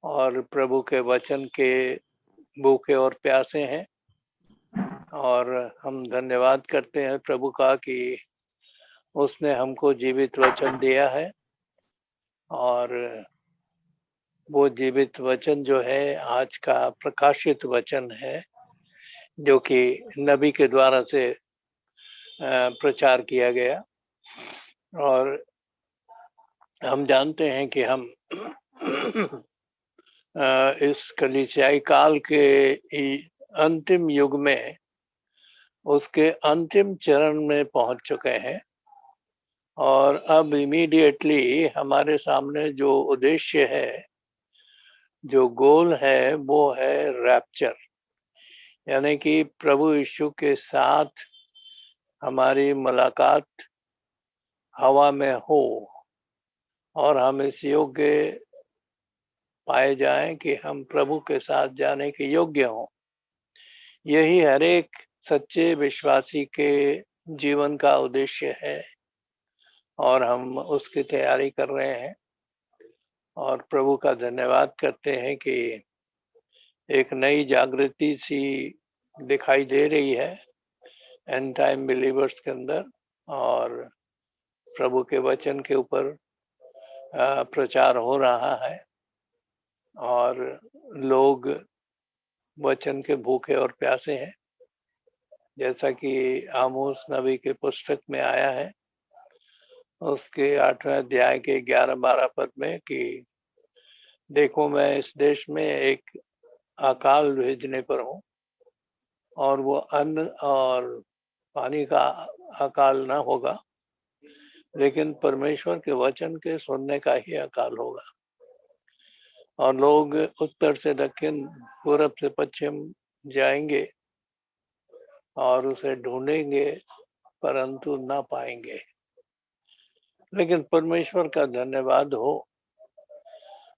और प्रभु के वचन के भूखे और प्यासे हैं। और हम धन्यवाद करते हैं प्रभु का कि उसने हमको जीवित वचन दिया है। और वो जीवित वचन जो है आज का प्रकाशित वचन है, जो कि नबी के द्वारा से प्रचार किया गया। और हम जानते हैं कि हम इस कलीसियाई काल के अंतिम युग में उसके अंतिम चरण में पहुंच चुके हैं। और अब इमीडिएटली हमारे सामने जो उद्देश्य है, जो गोल है, वो है रैप्चर, यानी कि प्रभु यीशु के साथ हमारी मुलाकात हवा में हो और हम इस योग्य पाए जाएं कि हम प्रभु के साथ जाने के योग्य हों। यही हर एक सच्चे विश्वासी के जीवन का उद्देश्य है और हम उसकी तैयारी कर रहे हैं। और प्रभु का धन्यवाद करते हैं कि एक नई जागृति सी दिखाई दे रही है एंड टाइम बिलीवर्स के अंदर, और प्रभु के वचन के ऊपर प्रचार हो रहा है और लोग वचन के भूखे और प्यासे हैं। जैसा कि आमोस नबी के पुस्तक में आया है, उसके 8वें अध्याय के 11-12 पद में कि देखो मैं इस देश में एक अकाल भेजने पर हूँ, और वो अन्न और पानी का अकाल न होगा, लेकिन परमेश्वर के वचन के सुनने का ही अकाल होगा। और लोग उत्तर से दक्षिण, पूरब से पश्चिम जाएंगे और उसे ढूंढेंगे परंतु ना पाएंगे। लेकिन परमेश्वर का धन्यवाद हो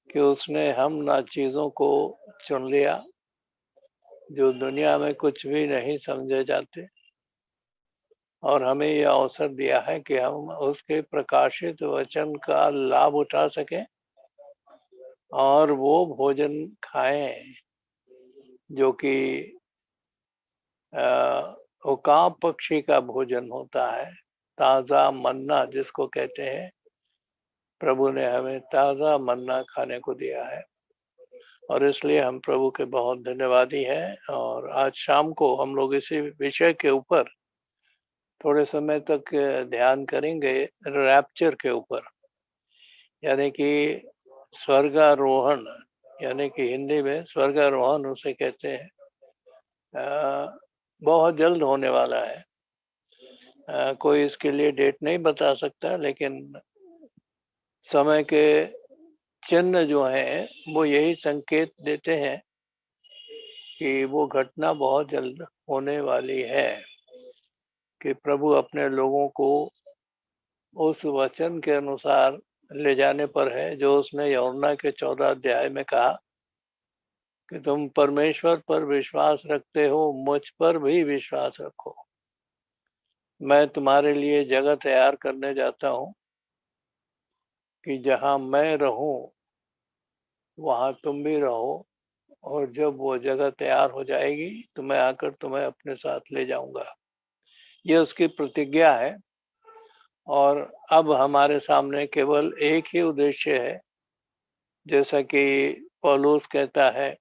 कि उसने हम ना चीजों को चुन लिया जो दुनिया में कुछ भी नहीं समझे जाते, और हमें यह अवसर दिया है कि हम उसके प्रकाशित वचन का लाभ उठा सकें और वो भोजन खाएं जो कि उकाब पक्षी का भोजन होता है, ताजा मन्ना जिसको कहते हैं। प्रभु ने हमें ताजा मन्ना खाने को दिया है और इसलिए हम प्रभु के बहुत धन्यवादी हैं। और आज शाम को हम लोग इसी विषय के ऊपर थोड़े समय तक ध्यान करेंगे, रैप्चर के ऊपर, यानी कि स्वर्गारोहण, यानी कि हिंदी में स्वर्गारोहण उसे कहते हैं। बहुत जल्द होने वाला है। कोई इसके लिए डेट नहीं बता सकता, लेकिन समय के चिन्ह जो हैं वो यही संकेत देते हैं कि वो घटना बहुत जल्द होने वाली है कि प्रभु अपने लोगों को उस वचन के अनुसार ले जाने पर है जो उसने यूहन्ना के 14 अध्याय में कहा कि तुम परमेश्वर पर विश्वास रखते हो, मुझ पर भी विश्वास रखो। मैं तुम्हारे लिए जगह तैयार करने जाता हूँ कि जहाँ मैं रहूं वहाँ तुम भी रहो, और जब वो जगह तैयार हो जाएगी तो मैं आकर तुम्हें अपने साथ ले जाऊंगा। ये उसकी प्रतिज्ञा है। और अब हमारे सामने केवल एक ही उद्देश्य है, जैसा कि पौलुस कहता है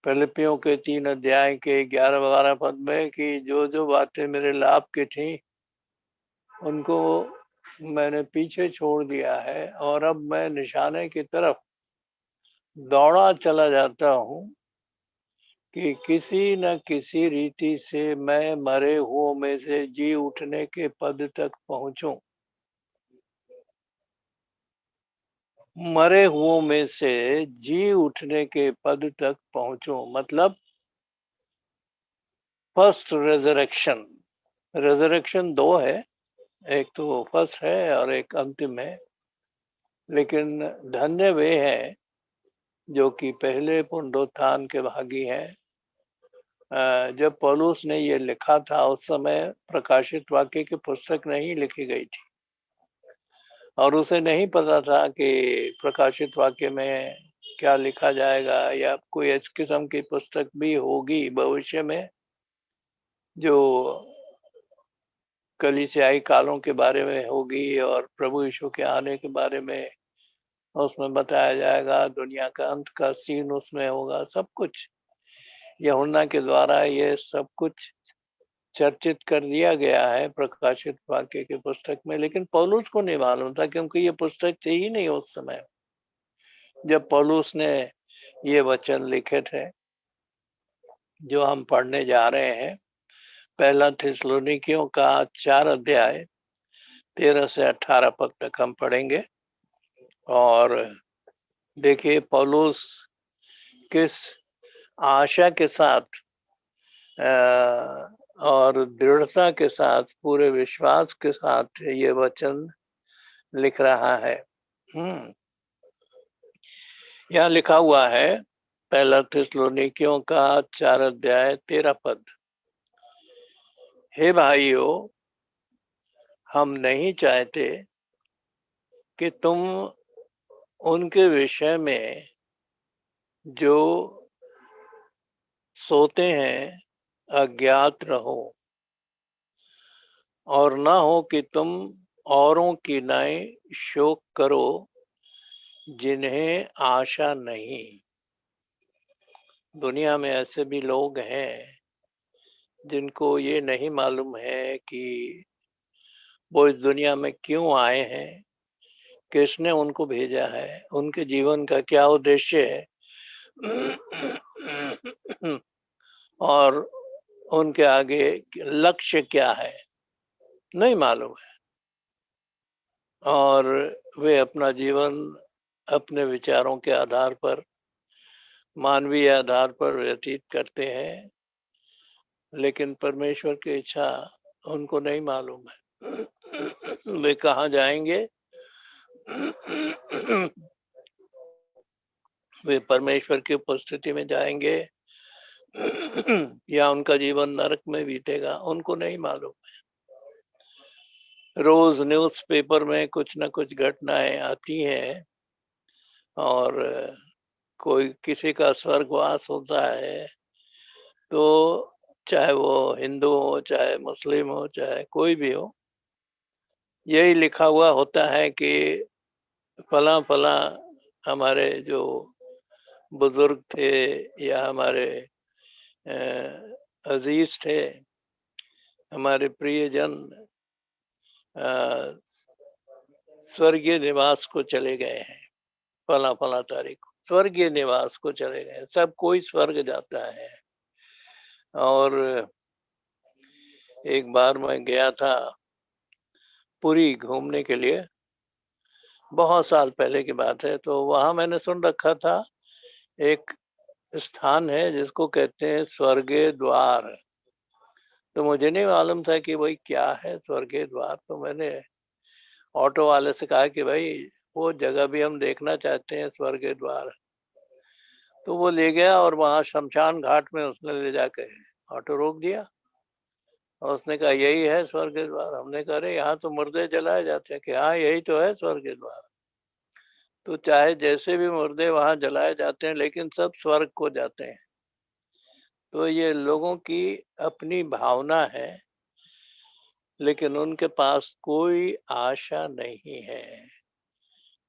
फिलिप्पियों के 3 अध्याय के 11-12 पद में कि जो जो बातें मेरे लाभ की थी उनको मैंने पीछे छोड़ दिया है, और अब मैं निशाने की तरफ दौड़ा चला जाता हूँ कि किसी न किसी रीति से मैं मरे हुओं में से जी उठने के पद तक पहुंचूं। मरे हुओं में से जी उठने के पद तक पहुंचूं मतलब फर्स्ट रेजरेक्शन। रेजरेक्शन दो है, एक तो फर्स्ट है और एक अंतिम है। लेकिन धन्य वे हैं जो कि पहले पुनरुत्थान के भागी हैं। जब पौलुस ने ये लिखा था उस समय प्रकाशित वाक्य की पुस्तक नहीं लिखी गई थी, और उसे नहीं पता था कि प्रकाशित वाक्य में क्या लिखा जाएगा, या कोई इस किस्म की पुस्तक भी होगी भविष्य में जो कलीसियाई कालों के बारे में होगी और प्रभु यीशु के आने के बारे में उसमें बताया जाएगा, दुनिया का अंत का सीन उसमें होगा, सब कुछ यूहन्ना के द्वारा ये सब कुछ चर्चित कर दिया गया है प्रकाशित वाक्य की पुस्तक में। लेकिन पौलुस को नहीं मालूम था, क्योंकि ये पुस्तक थी ही नहीं उस समय जब पौलुस ने ये वचन लिखे थे जो हम पढ़ने जा रहे हैं। पहला थिस्सलुनीकियों का 4 अध्याय 13 से 18 पद तक हम पढ़ेंगे। और देखिए पौलुस किस आशा के साथ और दृढ़ता के साथ, पूरे विश्वास के साथ ये वचन लिख रहा है। यहाँ लिखा हुआ है पहला थिस्सलुनीकियों का 4 अध्याय 13 पद। हे भाइयों, हम नहीं चाहते कि तुम उनके विषय में जो सोते हैं अज्ञात रहो, और ना हो कि तुम औरों की नाई शोक करो जिन्हें आशा नहीं। दुनिया में ऐसे भी लोग हैं जिनको ये नहीं मालूम है कि वो इस दुनिया में क्यों आए हैं, किसने उनको भेजा है, उनके जीवन का क्या उद्देश्य है और उनके आगे लक्ष्य क्या है, नहीं मालूम है। और वे अपना जीवन अपने विचारों के आधार पर, मानवीय आधार पर व्यतीत करते हैं, लेकिन परमेश्वर की इच्छा उनको नहीं मालूम है। वे कहाँ जाएंगे? वे परमेश्वर की उपस्थिति में जाएंगे या उनका जीवन नरक में बीतेगा, उनको नहीं मालूम है। रोज न्यूज़पेपर में कुछ न कुछ घटनाएं आती हैं, और कोई किसी का स्वर्गवास होता है, तो चाहे वो हिंदू हो, चाहे मुस्लिम हो, चाहे कोई भी हो, यही लिखा हुआ होता है कि फला फला हमारे जो बुजुर्ग थे या हमारे अजीज थे, हमारे प्रियजन स्वर्गीय निवास को चले गए हैं, फला फला तारीख को स्वर्गीय निवास को चले गए। सब कोई स्वर्ग जाता है। और एक बार मैं गया था पुरी घूमने के लिए, बहुत साल पहले की बात है। तो वहां मैंने सुन रखा था एक स्थान है जिसको कहते हैं स्वर्गीय द्वार। तो मुझे नहीं मालूम था कि भाई क्या है स्वर्गीय द्वार। तो मैंने ऑटो वाले से कहा कि भाई वो जगह भी हम देखना चाहते हैं, स्वर्गीय द्वार। तो वो ले गया और वहां शमशान घाट में उसने ले जाके ऑटो रोक दिया, और उसने कहा यही है स्वर्ग के द्वार। हमने कहा अरे यहाँ तो मुर्दे जलाए जाते हैं। कि हाँ यही तो है स्वर्ग के द्वार। तो चाहे जैसे भी मुर्दे वहां जलाए जाते हैं, लेकिन सब स्वर्ग को जाते हैं। तो ये लोगों की अपनी भावना है, लेकिन उनके पास कोई आशा नहीं है,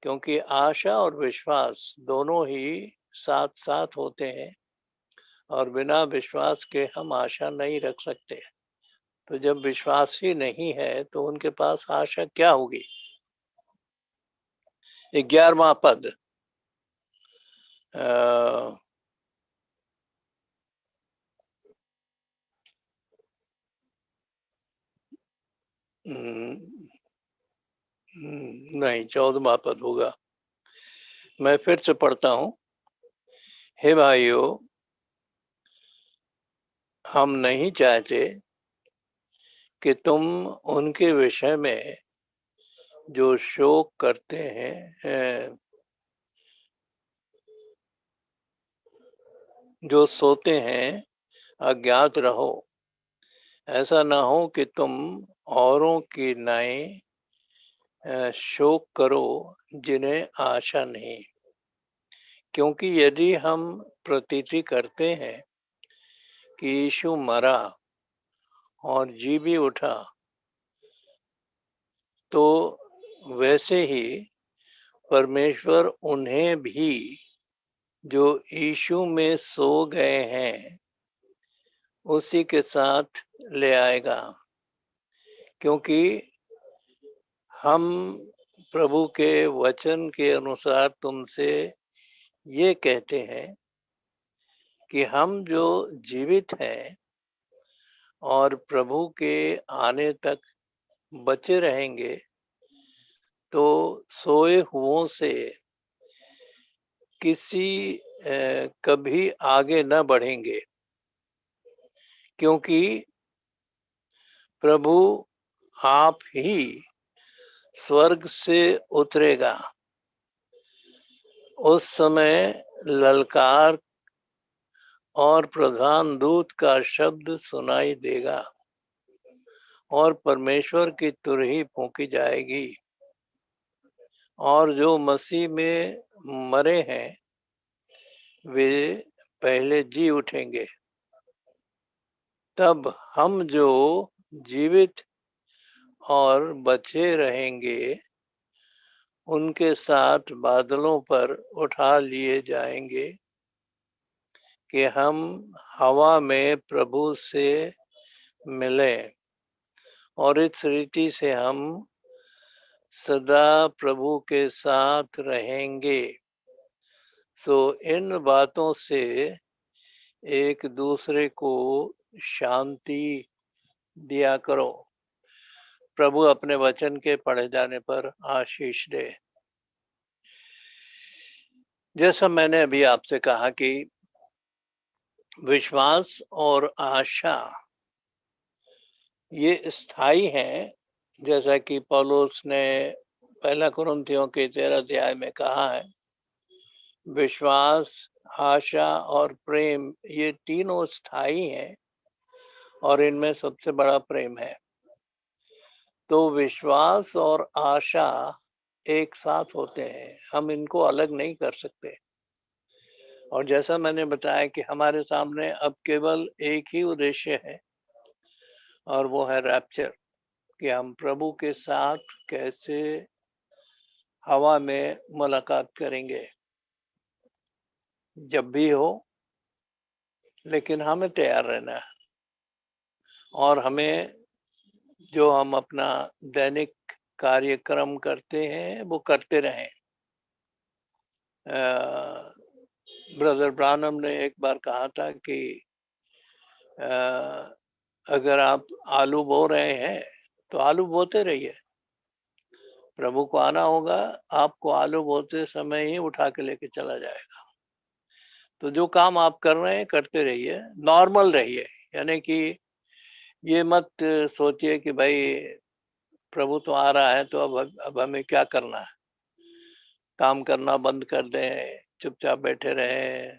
क्योंकि आशा और विश्वास दोनों ही साथ साथ होते हैं, और बिना विश्वास के हम आशा नहीं रख सकते। तो जब विश्वास ही नहीं है तो उनके पास आशा क्या होगी? 11वां पद, नहीं 14वां पद होगा। मैं फिर से पढ़ता हूँ। हे भाइयों, हम नहीं चाहते कि तुम उनके विषय में जो शोक करते हैं, जो सोते हैं अज्ञात रहो। ऐसा ना हो कि तुम औरों की नाई शोक करो जिन्हें आशा नहीं। क्योंकि यदि हम प्रतीति करते हैं कि यीशु मरा और जी भी उठा, तो वैसे ही परमेश्वर उन्हें भी जो यीशु में सो गए हैं उसी के साथ ले आएगा। क्योंकि हम प्रभु के वचन के अनुसार तुमसे ये कहते हैं कि हम जो जीवित हैं और प्रभु के आने तक बचे रहेंगे, तो सोए हुओं से किसी कभी आगे न बढ़ेंगे, क्योंकि प्रभु आप ही स्वर्ग से उतरेगा। उस समय ललकार और प्रधान दूत का शब्द सुनाई देगा और परमेश्वर की तुरही फूंकी जाएगी, और जो मसीह में मरे हैं वे पहले जी उठेंगे। तब हम जो जीवित और बचे रहेंगे उनके साथ बादलों पर उठा लिए जाएंगे कि हम हवा में प्रभु से मिलें, और इस रीति से हम सदा प्रभु के साथ रहेंगे। सो इन बातों से एक दूसरे को शांति दिया करो। प्रभु अपने वचन के पढ़े जाने पर आशीष दे। जैसा मैंने अभी आपसे कहा कि विश्वास और आशा ये स्थायी हैं, जैसा कि पौलुस ने पहला कुरिन्थियों के 13 अध्याय में कहा है। विश्वास, आशा और प्रेम ये तीनों स्थायी हैं, और इनमें सबसे बड़ा प्रेम है। तो विश्वास और आशा एक साथ होते हैं, हम इनको अलग नहीं कर सकते। और जैसा मैंने बताया कि हमारे सामने अब केवल एक ही उद्देश्य है, और वो है रैप्चर, कि हम प्रभु के साथ कैसे हवा में मुलाकात करेंगे, जब भी हो। लेकिन हमें तैयार रहना है, और हमें जो हम अपना दैनिक कार्यक्रम करते हैं वो करते रहें। ब्रदर ब्रानम ने एक बार कहा था कि अगर आप आलू बो रहे हैं तो आलू बोते रहिए। प्रभु को आना होगा, आपको आलू बोते समय ही उठा के लेके चला जाएगा। तो जो काम आप कर रहे हैं करते रहिए, नॉर्मल रहिए। यानी कि ये मत सोचिए कि भाई प्रभु तो आ रहा है तो अब हमें क्या करना है, काम करना बंद कर दें, चुपचाप बैठे रहें,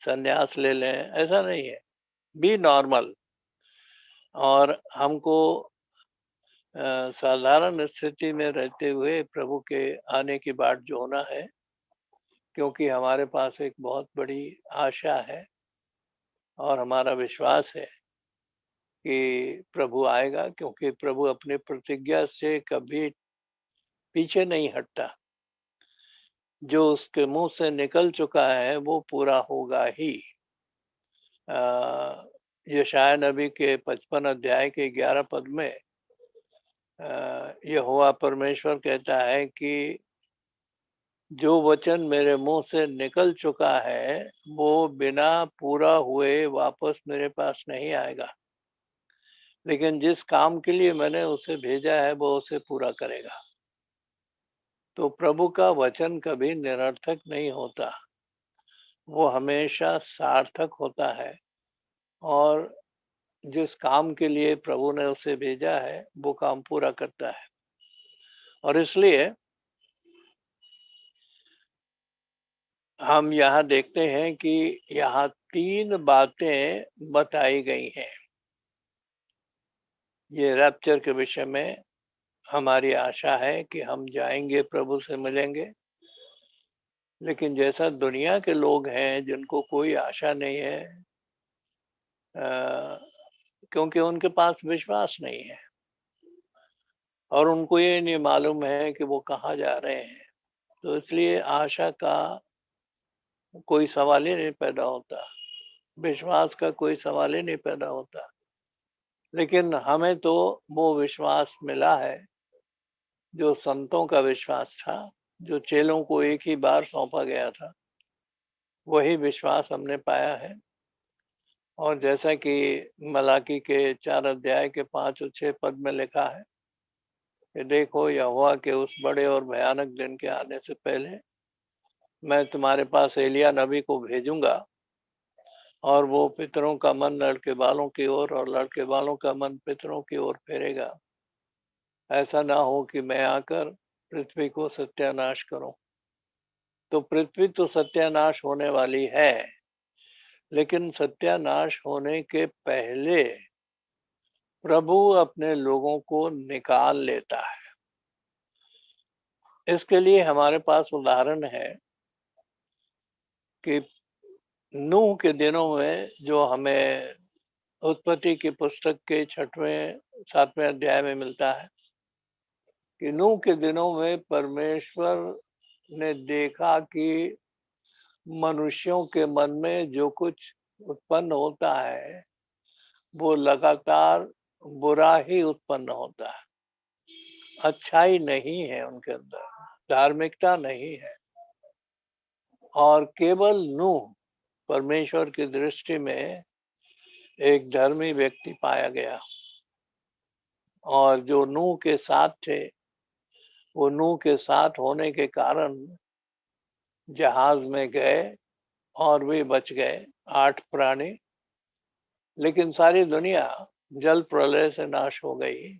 संन्यास ले लें। ऐसा नहीं है, बी नॉर्मल। और हमको साधारण स्थिति में रहते हुए प्रभु के आने की बाट जोहना है, क्योंकि हमारे पास एक बहुत बड़ी आशा है और हमारा विश्वास है कि प्रभु आएगा, क्योंकि प्रभु अपनी प्रतिज्ञा से कभी पीछे नहीं हटता। जो उसके मुंह से निकल चुका है वो पूरा होगा ही। यशायाह नबी के 55 अध्याय के 11 पद में यहोवा परमेश्वर कहता है कि जो वचन मेरे मुंह से निकल चुका है वो बिना पूरा हुए वापस मेरे पास नहीं आएगा, लेकिन जिस काम के लिए मैंने उसे भेजा है वो उसे पूरा करेगा। तो प्रभु का वचन कभी निरर्थक नहीं होता, वो हमेशा सार्थक होता है, और जिस काम के लिए प्रभु ने उसे भेजा है वो काम पूरा करता है। और इसलिए हम यहाँ देखते हैं कि यहाँ 3 बातें बताई गई हैं। ये रैप्चर के विषय में हमारी आशा है कि हम जाएंगे, प्रभु से मिलेंगे। लेकिन जैसा दुनिया के लोग हैं जिनको कोई आशा नहीं है, क्योंकि उनके पास विश्वास नहीं है और उनको ये नहीं मालूम है कि वो कहाँ जा रहे हैं, तो इसलिए आशा का कोई सवाल ही नहीं पैदा होता, विश्वास का कोई सवाल ही नहीं पैदा होता। लेकिन हमें तो वो विश्वास मिला है जो संतों का विश्वास था, जो चेलों को एक ही बार सौंपा गया था, वही विश्वास हमने पाया है। और जैसा कि मलाकी के 4 अध्याय के 5 और 6 पद में लिखा है कि देखो, यहोवा के उस बड़े और भयानक दिन के आने से पहले मैं तुम्हारे पास एलिय्याह नबी को भेजूंगा, और वो पितरों का मन लड़के बालों की ओर और लड़के बालों का मन पितरों की ओर फेरेगा। ऐसा ना हो कि मैं आकर पृथ्वी को सत्यानाश करूं। तो पृथ्वी तो सत्यानाश होने वाली है, लेकिन सत्यानाश होने के पहले प्रभु अपने लोगों को निकाल लेता है। इसके लिए हमारे पास उदाहरण है कि नूह के दिनों में, जो हमें उत्पत्ति की पुस्तक के 6वें 7वें अध्याय में मिलता है, कि नूह के दिनों में परमेश्वर ने देखा कि मनुष्यों के मन में जो कुछ उत्पन्न होता है वो लगातार बुरा ही उत्पन्न होता है, अच्छाई नहीं है उनके अंदर, धार्मिकता नहीं है। और केवल नूह परमेश्वर की दृष्टि में एक धर्मी व्यक्ति पाया गया, और जो नूह के साथ थे, वो नूह के साथ होने के कारण जहाज में गए और वे बच गए, 8 प्राणी। लेकिन सारी दुनिया जल प्रलय से नाश हो गई,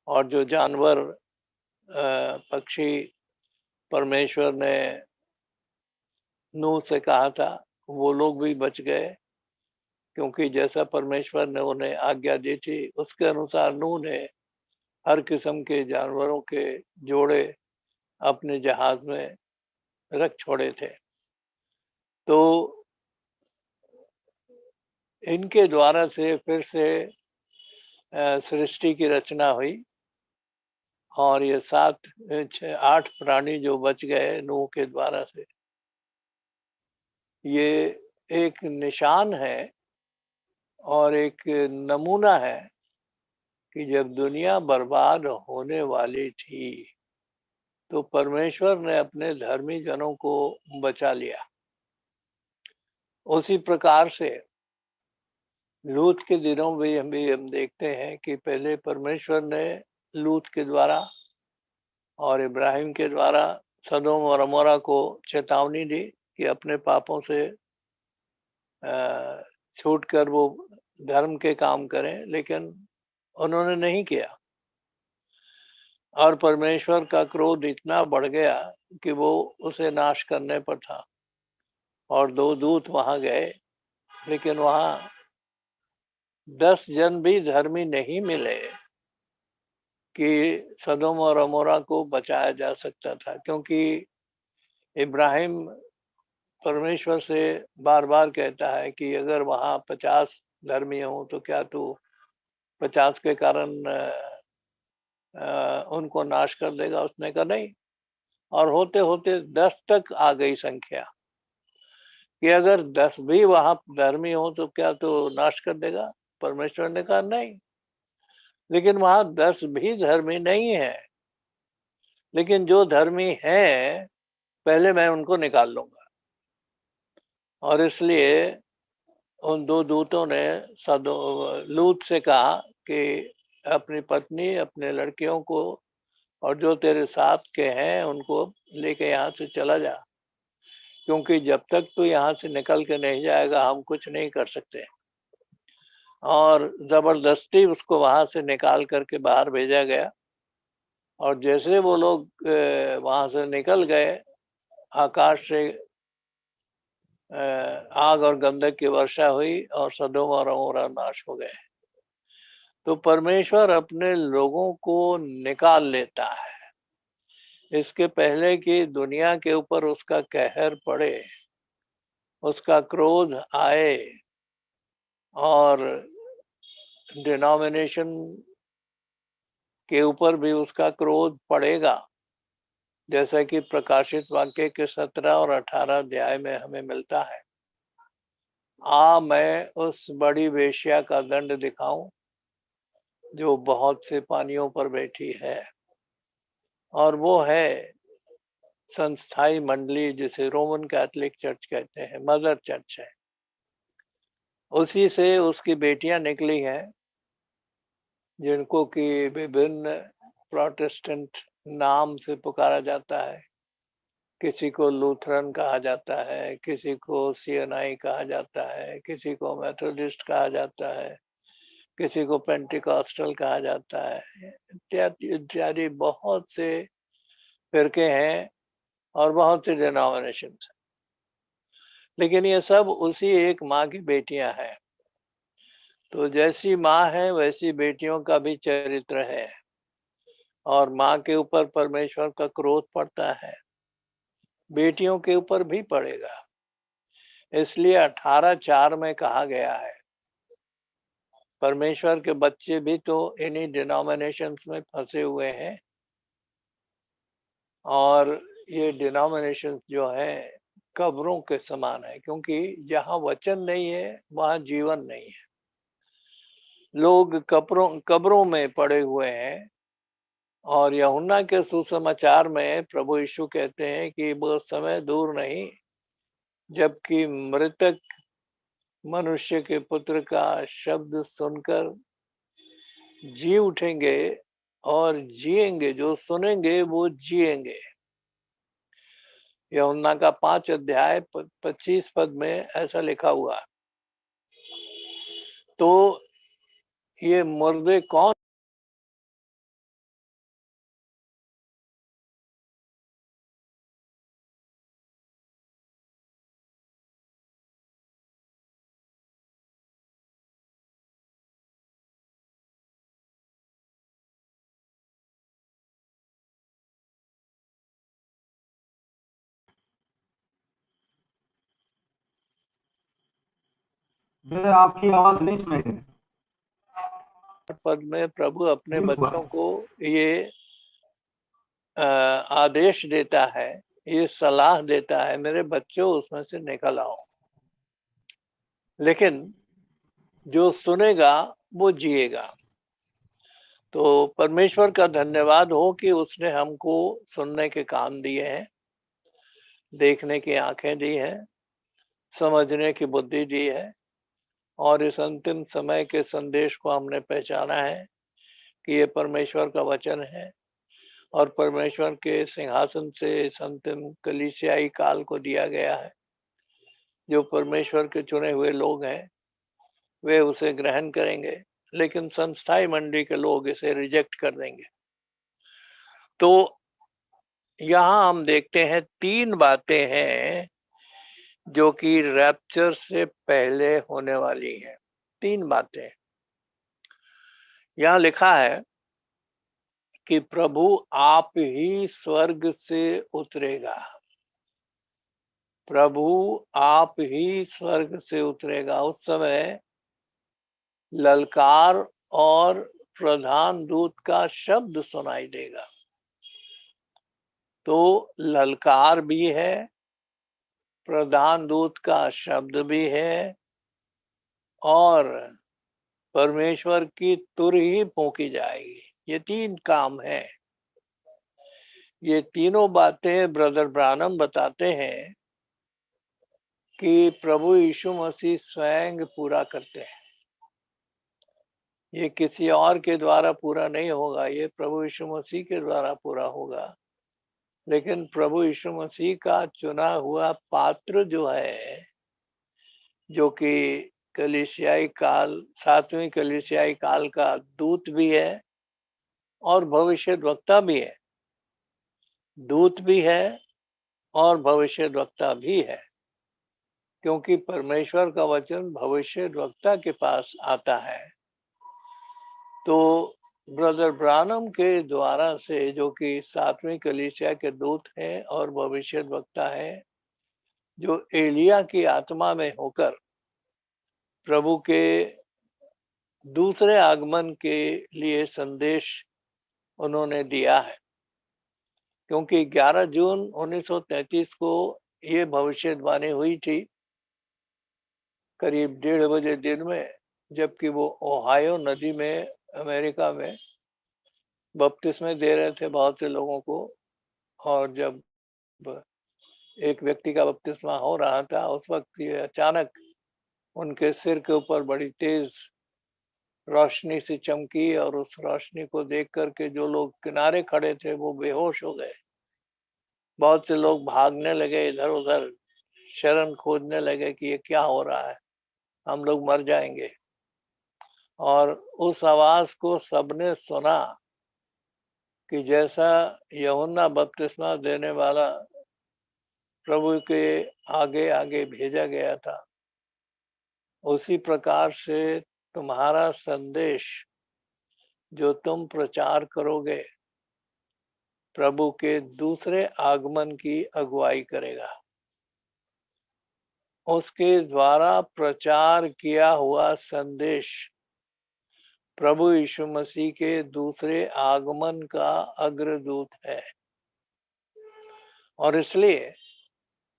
और जो जानवर पक्षी परमेश्वर ने नूह से कहा था, वो लोग भी बच गए, क्योंकि जैसा परमेश्वर ने उन्हें आज्ञा दी थी उसके अनुसार नूह ने हर किस्म के जानवरों के जोड़े अपने जहाज में रख छोड़े थे। तो इनके द्वारा से फिर से सृष्टि की रचना हुई, और ये 8 प्राणी जो बच गए नूह के द्वारा से, ये एक निशान है और एक नमूना है कि जब दुनिया बर्बाद होने वाली थी तो परमेश्वर ने अपने धर्मी जनों को बचा लिया। उसी प्रकार से लूत के दिनों में भी हम देखते हैं कि पहले परमेश्वर ने लूत के द्वारा और इब्राहिम के द्वारा सदोम और अमोरा को चेतावनी दी कि अपने पापों से छूट कर वो धर्म के काम करें, लेकिन उन्होंने नहीं किया, और परमेश्वर का क्रोध इतना बढ़ गया कि वो उसे नाश करने पर था। और 2 दूत वहां गए, लेकिन वहां 10 जन भी धर्मी नहीं मिले कि सदोम और अमोरा को बचाया जा सकता था, क्योंकि इब्राहिम परमेश्वर से बार बार कहता है कि अगर वहां 50 धर्मी हो तो क्या तू 50 के कारण उनको नाश कर देगा? उसने कहा नहीं। और होते होते 10 तक आ गई संख्या कि अगर 10 भी वहां धर्मी हो तो क्या तो नाश कर देगा? परमेश्वर ने कहा नहीं। लेकिन वहां 10 भी धर्मी नहीं है, लेकिन जो धर्मी हैं पहले मैं उनको निकाल लूंगा। और इसलिए उन 2 दूतों ने लूत से कहा कि अपनी पत्नी, अपने लड़कियों को और जो तेरे साथ के हैं उनको लेके यहाँ से चला जा, क्योंकि जब तक तू यहाँ से निकल के नहीं जाएगा हम कुछ नहीं कर सकते। और जबरदस्ती उसको वहां से निकाल करके बाहर भेजा गया, और जैसे वो लोग वहां से निकल गए, आकाश से आग और गंधक की वर्षा हुई और सदोम और अमोरा नाश हो गए। तो परमेश्वर अपने लोगों को निकाल लेता है, इसके पहले कि दुनिया के ऊपर उसका कहर पड़े, उसका क्रोध आए और डिनोमिनेशन के ऊपर भी उसका क्रोध पड़ेगा, जैसा कि प्रकाशित वाक्य के 17 और 18 अध्याय में हमें मिलता है। मैं उस बड़ी वेश्या का दंड दिखाऊं जो बहुत से पानियों पर बैठी है, और वो है संस्थाई मंडली, जिसे रोमन कैथोलिक चर्च कहते हैं, मदर चर्च है। उसी से उसकी बेटियां निकली हैं, जिनको कि विभिन्न प्रोटेस्टेंट नाम से पुकारा जाता है। किसी को लूथरन कहा जाता है, किसी को सीएनआई कहा जाता है, किसी को मेथोडिस्ट कहा जाता है, किसी को पेंटिकॉस्टल कहा जाता है, इत्यादि इत्यादि बहुत से फिरके हैं और बहुत से डिनोमिनेशन हैं। लेकिन ये सब उसी एक माँ की बेटियां हैं। तो जैसी माँ है वैसी बेटियों का भी चरित्र है, और माँ के ऊपर परमेश्वर का क्रोध पड़ता है, बेटियों के ऊपर भी पड़ेगा। इसलिए 18:4 में कहा गया है, परमेश्वर के बच्चे भी तो इन्हीं डिनोमिनेशंस में फंसे हुए हैं, और ये डिनोमिनेशंस जो है कब्रों के समान है, क्योंकि जहाँ वचन नहीं है वहाँ जीवन नहीं है। लोग कब्रों में पड़े हुए हैं। और यूहन्ना के सुसमाचार में प्रभु यीशु कहते हैं कि वो समय दूर नहीं जबकि मृतक मनुष्य के पुत्र का शब्द सुनकर जी उठेंगे और जिएंगे, जो सुनेंगे वो जिएंगे। यूहन्ना का 5 अध्याय 25 पद में ऐसा लिखा हुआ। तो ये मुर्दे कौन? ब्रदर आपकी आवाज नहीं सुनाई दे पद में प्रभु अपने म्यूट हुआ बच्चों को ये आदेश देता है, ये सलाह देता है, मेरे बच्चों उसमें से निकल आओ। लेकिन जो सुनेगा वो जिएगा। तो परमेश्वर का धन्यवाद हो कि उसने हमको सुनने के कान दिए हैं, देखने की आंखें दी हैं, समझने की बुद्धि दी है, और इस अंतिम समय के संदेश को हमने पहचाना है कि ये परमेश्वर का वचन है, और परमेश्वर के सिंहासन से इस अंतिम कलीसियाई काल को दिया गया है। जो परमेश्वर के चुने हुए लोग हैं वे उसे ग्रहण करेंगे, लेकिन संस्थाई मंडली के लोग इसे रिजेक्ट कर देंगे। तो यहाँ हम देखते हैं 3 बातें हैं जो कि रैप्चर से पहले होने वाली हैं। 3 बातें यहाँ लिखा है कि प्रभु आप ही स्वर्ग से उतरेगा। प्रभु आप ही स्वर्ग से उतरेगा। उस समय ललकार और प्रधान दूत का शब्द सुनाई देगा। तो ललकार भी है, प्रधान दूत का शब्द भी है, और परमेश्वर की तुर ही फूंकी जाएगी। ये 3 काम है। ये तीनों बातें ब्रदर ब्रानम बताते हैं कि प्रभु यीशु मसीह स्वयं पूरा करते हैं। ये किसी और के द्वारा पूरा नहीं होगा, ये प्रभु यीशु मसीह के द्वारा पूरा होगा। लेकिन प्रभु यीशु मसीह का चुना हुआ पात्र जो है, जो कि कलीसियाई काल, 7वीं कलीसियाई काल का दूत भी है और भविष्यद्वक्ता भी है। दूत भी है और भविष्यद्वक्ता भी है, क्योंकि परमेश्वर का वचन भविष्यद्वक्ता के पास आता है। तो ब्रदर ब्रानम के द्वारा से, जो कि सातवीं कलीसिया के दूत हैं और भविष्यद्वक्ता हैं, जो एलिया की आत्मा में होकर प्रभु के दूसरे आगमन के लिए संदेश उन्होंने दिया है। क्योंकि 11 जून 1933 को ये भविष्यवाणी हुई थी, करीब 1:30 बजे दिन में, जबकि वो ओहायो नदी में अमेरिका में बपतिस्मे दे रहे थे बहुत से लोगों को। और जब एक व्यक्ति का बपतिस्मा हो रहा था, उस वक्त ये अचानक उनके सिर के ऊपर बड़ी तेज रोशनी सी चमकी, और उस रोशनी को देख करके जो लोग किनारे खड़े थे वो बेहोश हो गए। बहुत से लोग भागने लगे इधर उधर, शरण खोजने लगे कि ये क्या हो रहा है, हम लोग मर जाएंगे। और उस आवाज को सबने सुना कि जैसा यूहन्ना बपतिस्मा देने वाला प्रभु के आगे आगे भेजा गया था, उसी प्रकार से तुम्हारा संदेश जो तुम प्रचार करोगे प्रभु के दूसरे आगमन की अगुवाई करेगा। उसके द्वारा प्रचार किया हुआ संदेश प्रभु यीशु मसीह के दूसरे आगमन का अग्रदूत है। और इसलिए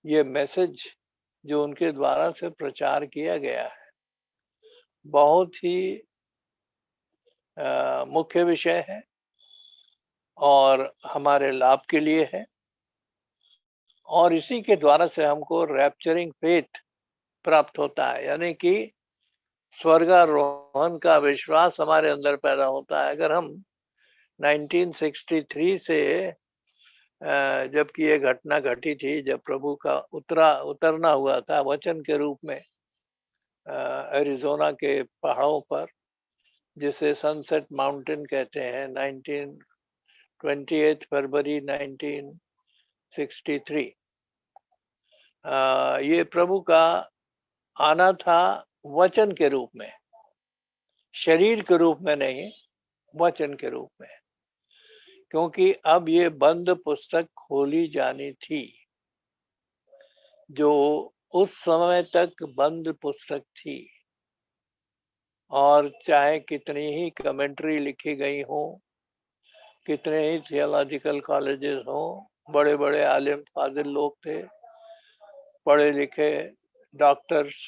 ये मैसेज जो उनके द्वारा से प्रचार किया गया है, बहुत ही मुख्य विषय है और हमारे लाभ के लिए है। और इसी के द्वारा से हमको रैप्चरिंग फेथ प्राप्त होता है, यानी कि स्वर्गारोहण का विश्वास हमारे अंदर पैदा होता है। अगर हम 1963 से जबकि ये घटना घटी थी, जब प्रभु का उतरना हुआ था वचन के रूप में एरिज़ोना के पहाड़ों पर, जिसे सनसेट माउंटेन कहते हैं, 28 फरवरी 1963 ये प्रभु का आना था वचन के रूप में, शरीर के रूप में नहीं, वचन के रूप में। क्योंकि अब ये बंद पुस्तक खोली जानी थी, जो उस समय तक बंद पुस्तक थी। और चाहे कितनी ही कमेंट्री लिखी गई हो, कितने ही थियोलॉजिकल कॉलेजेस हो, बड़े बड़े आलिम फाजिल लोग थे, पढ़े लिखे डॉक्टर्स,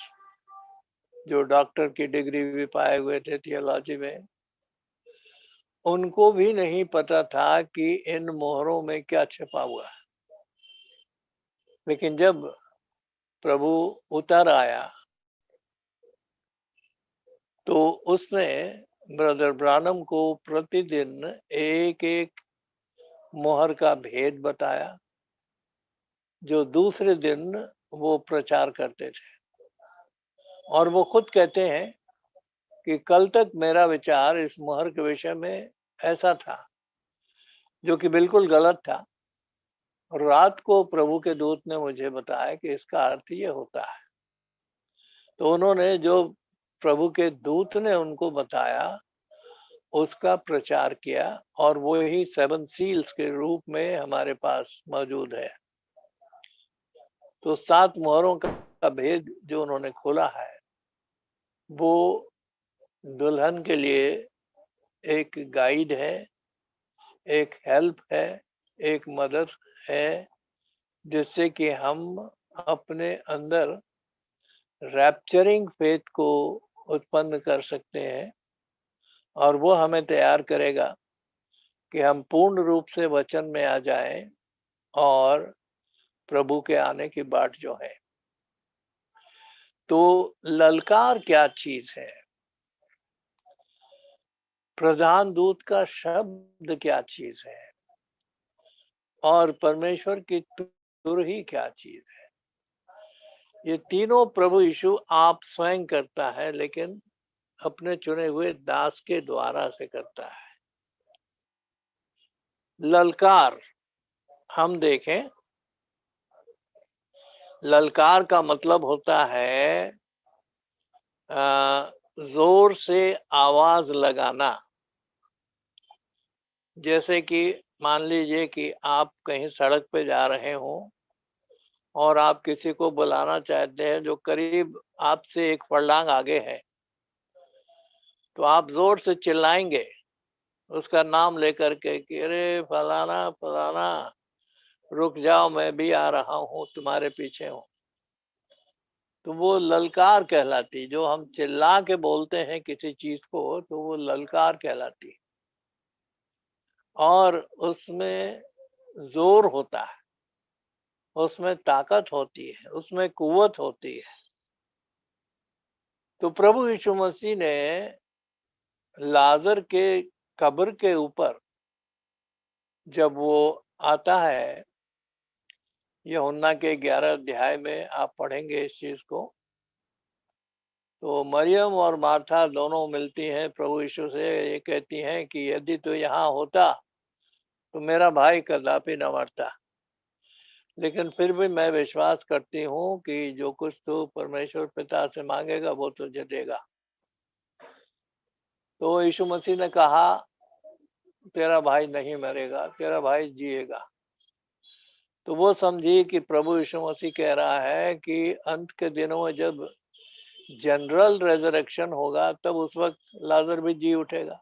जो डॉक्टर की डिग्री भी पाए हुए थे थियोलॉजी में, उनको भी नहीं पता था कि इन मोहरों में क्या छिपा हुआ है। लेकिन जब प्रभु उतर आया तो उसने ब्रदर ब्रानम को प्रतिदिन एक एक मोहर का भेद बताया, जो दूसरे दिन वो प्रचार करते थे। और वो खुद कहते हैं कि कल तक मेरा विचार इस मोहर के विषय में ऐसा था, जो कि बिल्कुल गलत था। और रात को प्रभु के दूत ने मुझे बताया कि इसका अर्थ ये होता है। तो उन्होंने जो प्रभु के दूत ने उनको बताया उसका प्रचार किया, और वो ही 7 सील्स के रूप में हमारे पास मौजूद है। तो 7 मोहरों का भेद जो उन्होंने खोला है, वो दुल्हन के लिए एक गाइड है, एक हेल्प है, एक मदद है, जिससे कि हम अपने अंदर रैप्चरिंग फेथ को उत्पन्न कर सकते हैं। और वो हमें तैयार करेगा कि हम पूर्ण रूप से वचन में आ जाएं और प्रभु के आने की बाट जो है। तो ललकार क्या चीज है, प्रधान दूत का शब्द क्या चीज है, और परमेश्वर की तुरही क्या चीज है, ये तीनों प्रभु यीशु आप स्वयं करता है, लेकिन अपने चुने हुए दास के द्वारा से करता है। ललकार हम देखें, ललकार का मतलब होता है जोर से आवाज लगाना, जैसे कि मान लीजिए कि आप कहीं सड़क पे जा रहे हो और आप किसी को बुलाना चाहते हैं जो करीब आपसे एक फर्लांग आगे है, तो आप जोर से चिल्लाएंगे उसका नाम लेकर के कि अरे फलाना फलाना, रुक जाओ मैं भी आ रहा हूँ, तुम्हारे पीछे हूँ। तो वो ललकार कहलाती, जो हम चिल्ला के बोलते हैं किसी चीज को, तो वो ललकार कहलाती। और उसमें जोर होता है, उसमें ताकत होती है, उसमें कुव्वत होती है। तो प्रभु यीशु मसीह ने लाजर के कब्र के ऊपर जब वो आता है, यूहन्ना के 11 अध्याय में आप पढ़ेंगे इस चीज को, तो मरियम और मार्था दोनों मिलती हैं प्रभु यीशु से, ये कहती हैं कि यदि तू यहाँ होता तो मेरा भाई कदापि न मरता। लेकिन फिर भी मैं विश्वास करती हूँ कि जो कुछ तू परमेश्वर पिता से मांगेगा वो तुझे देगा। तो यीशु मसीह ने कहा तेरा भाई नहीं मरेगा, तेरा भाई जिएगा। तो वो समझी कि प्रभु यीशु मसीह कह रहा है कि अंत के दिनों में जब जनरल रेजरेक्शन होगा तब उस वक्त लाजर भी जी उठेगा।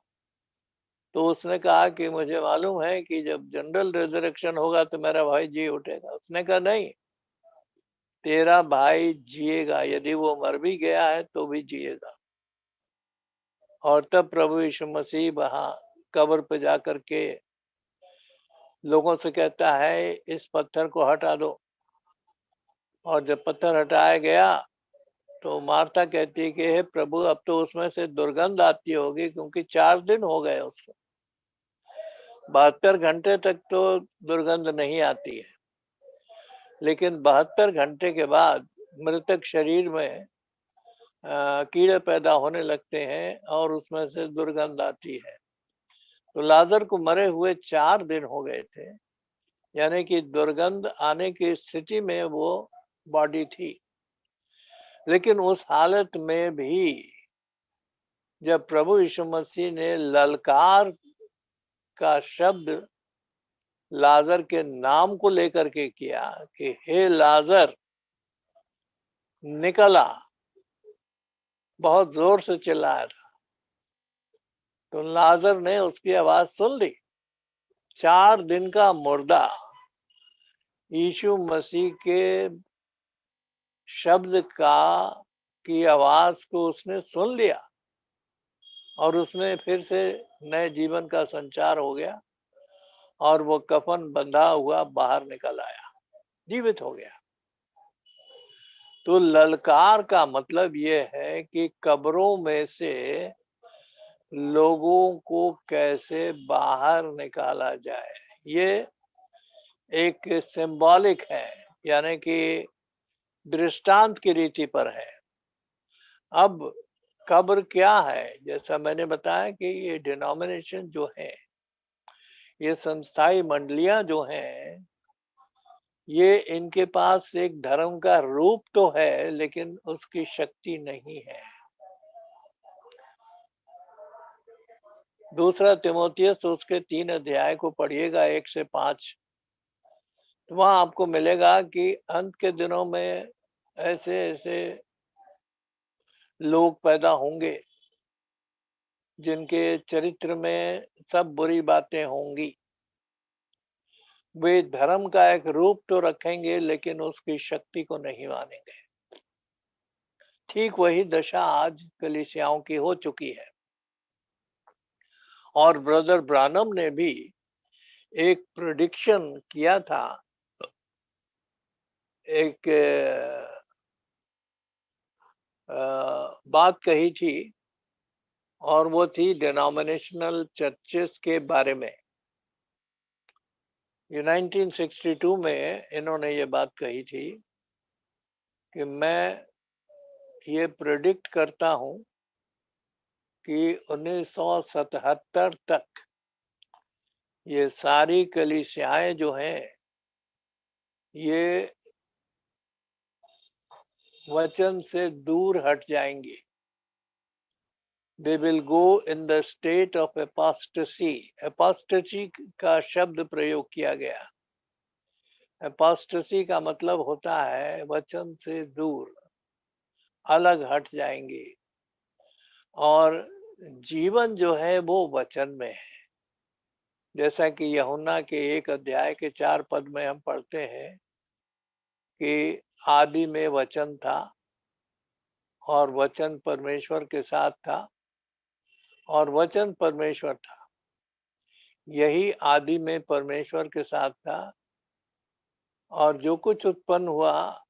तो उसने कहा कि मुझे मालूम है कि जब जनरल रेजरेक्शन होगा तो मेरा भाई जी उठेगा। उसने कहा नहीं, तेरा भाई जिएगा, यदि वो मर भी गया है तो भी जिएगा। और तब प्रभु यीशु मसीह वहां कब्र पे जाकर के लोगों से कहता है इस पत्थर को हटा दो। और जब पत्थर हटाया गया तो मार्था कहती है कि हे प्रभु, अब तो उसमें से दुर्गंध आती होगी, क्योंकि 4 दिन हो गए उसको। 72 घंटे तक तो दुर्गंध नहीं आती है, लेकिन 72 घंटे के बाद मृतक शरीर में कीड़े पैदा होने लगते हैं और उसमें से दुर्गंध आती है। तो लाजर को मरे हुए 4 दिन हो गए थे, यानी कि दुर्गंध आने की स्थिति में वो बॉडी थी। लेकिन उस हालत में भी जब प्रभु यीशु मसीह ने ललकार का शब्द लाजर के नाम को लेकर के किया कि हे लाजर निकला, बहुत जोर से चिल्लाया था, तो लाजर ने उसकी आवाज सुन ली। 4 दिन का मुर्दा यीशु मसीह के शब्द का की आवाज को उसने सुन लिया और उसमें फिर से नए जीवन का संचार हो गया और वो कफन बंधा हुआ बाहर निकल आया, जीवित हो गया। तो ललकार का मतलब ये है कि कब्रों में से लोगों को कैसे बाहर निकाला जाए, ये एक सिंबॉलिक है, यानी कि दृष्टांत की रीति पर है। अब कब्र क्या है, जैसा मैंने बताया कि ये डिनोमिनेशन जो है, ये संस्थाई मंडलियां जो हैं, ये इनके पास एक धर्म का रूप तो है लेकिन उसकी शक्ति नहीं है। दूसरा तिमोथियस उसके 3 अध्याय को पढ़िएगा 1 से 5, तो वहां आपको मिलेगा कि अंत के दिनों में ऐसे ऐसे लोग पैदा होंगे जिनके चरित्र में सब बुरी बातें होंगी। वे धर्म का एक रूप तो रखेंगे लेकिन उसकी शक्ति को नहीं मानेंगे। ठीक वही दशा आज कलीसियाओं की हो चुकी है। और ब्रदर ब्रानम ने भी एक प्रेडिक्शन किया था, एक बात कही थी, और वो थी डिनोमिनेशनल चर्चेस के बारे में। ये 1962 में इन्होंने ये बात कही थी कि मैं ये प्रेडिक्ट करता हूं कि 1977 तक ये सारी कलीसियाएं जो हैं ये वचन से दूर हट जाएंगी, they will go in the state of apostasy. Apostasy का शब्द प्रयोग किया गया। apostasy का मतलब होता है वचन से दूर, अलग हट जाएंगे। और जीवन जो है वो वचन में है। जैसा कि यूहन्ना के 1 अध्याय के 4 पद में हम पढ़ते हैं कि आदि में वचन था और वचन परमेश्वर के साथ था और वचन परमेश्वर था। यही आदि में परमेश्वर के साथ था और जो कुछ उत्पन्न हुआ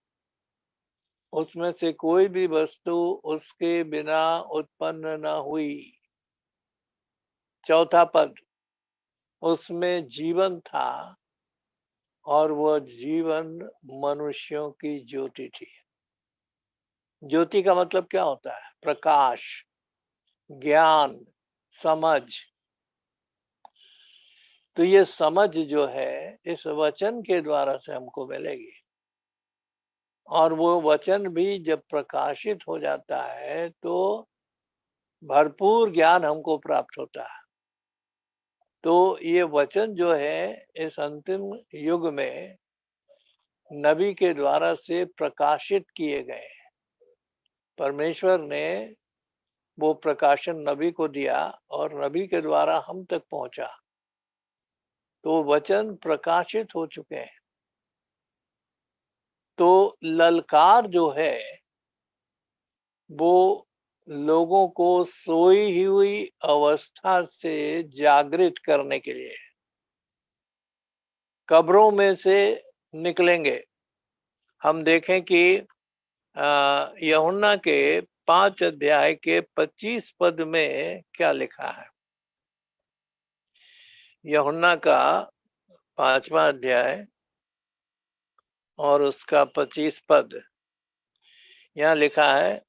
उसमें से कोई भी वस्तु उसके बिना उत्पन्न न हुई। चौथा पद, उसमें जीवन था और वह जीवन मनुष्यों की ज्योति थी। ज्योति का मतलब क्या होता है? प्रकाश, ज्ञान, समझ। तो ये समझ जो है इस वचन के द्वारा से हमको मिलेगी और वो वचन भी जब प्रकाशित हो जाता है तो भरपूर ज्ञान हमको प्राप्त होता है। तो ये वचन जो है इस अंतिम युग में नबी के द्वारा से प्रकाशित किए गए। परमेश्वर ने वो प्रकाशन नबी को दिया और नबी के द्वारा हम तक पहुंचा। तो वचन प्रकाशित हो चुके हैं। तो ललकार जो है वो लोगों को सोई हुई अवस्था से जागृत करने के लिए। कब्रों में से निकलेंगे। हम देखें कि यूहन्ना के 5 अध्याय के 25 पद में क्या लिखा है। यूहन्ना का 5वां अध्याय और उसका 25 पद, यहाँ लिखा है,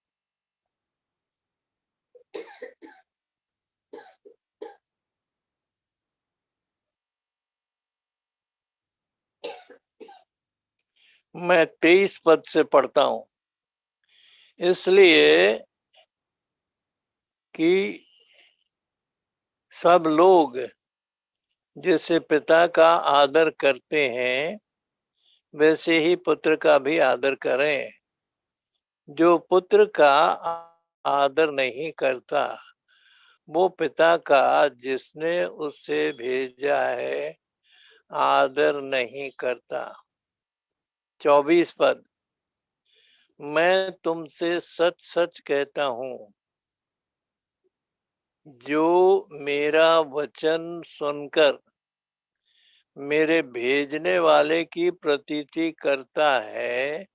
मैं 23 पद से पढ़ता हूं। इसलिए कि सब लोग जैसे पिता का आदर करते हैं वैसे ही पुत्र का भी आदर करें। जो पुत्र का आदर नहीं करता वो पिता का जिसने उसे भेजा है आदर नहीं करता। 24 पद, मैं तुमसे सच सच कहता हूं, जो मेरा वचन सुनकर मेरे भेजने वाले की प्रतीति करता है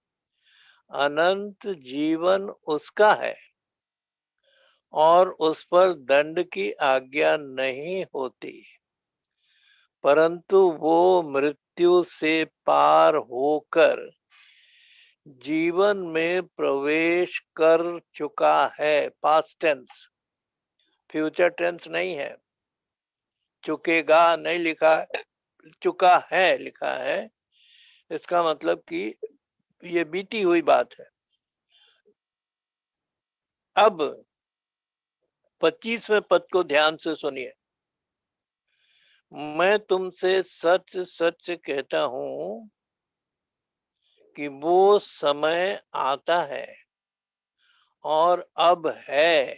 अनंत जीवन उसका है और उस पर दंड की आज्ञा नहीं होती, परंतु वो मृत्यु से पार होकर जीवन में प्रवेश कर चुका है। पास्ट टेंस, फ्यूचर टेंस नहीं है। चुकेगा नहीं लिखा है, चुका है लिखा है। इसका मतलब कि ये बीती हुई बात है। अब 25वें पद को ध्यान से सुनिए। मैं तुमसे सच सच कहता हूं कि वो समय आता है और अब है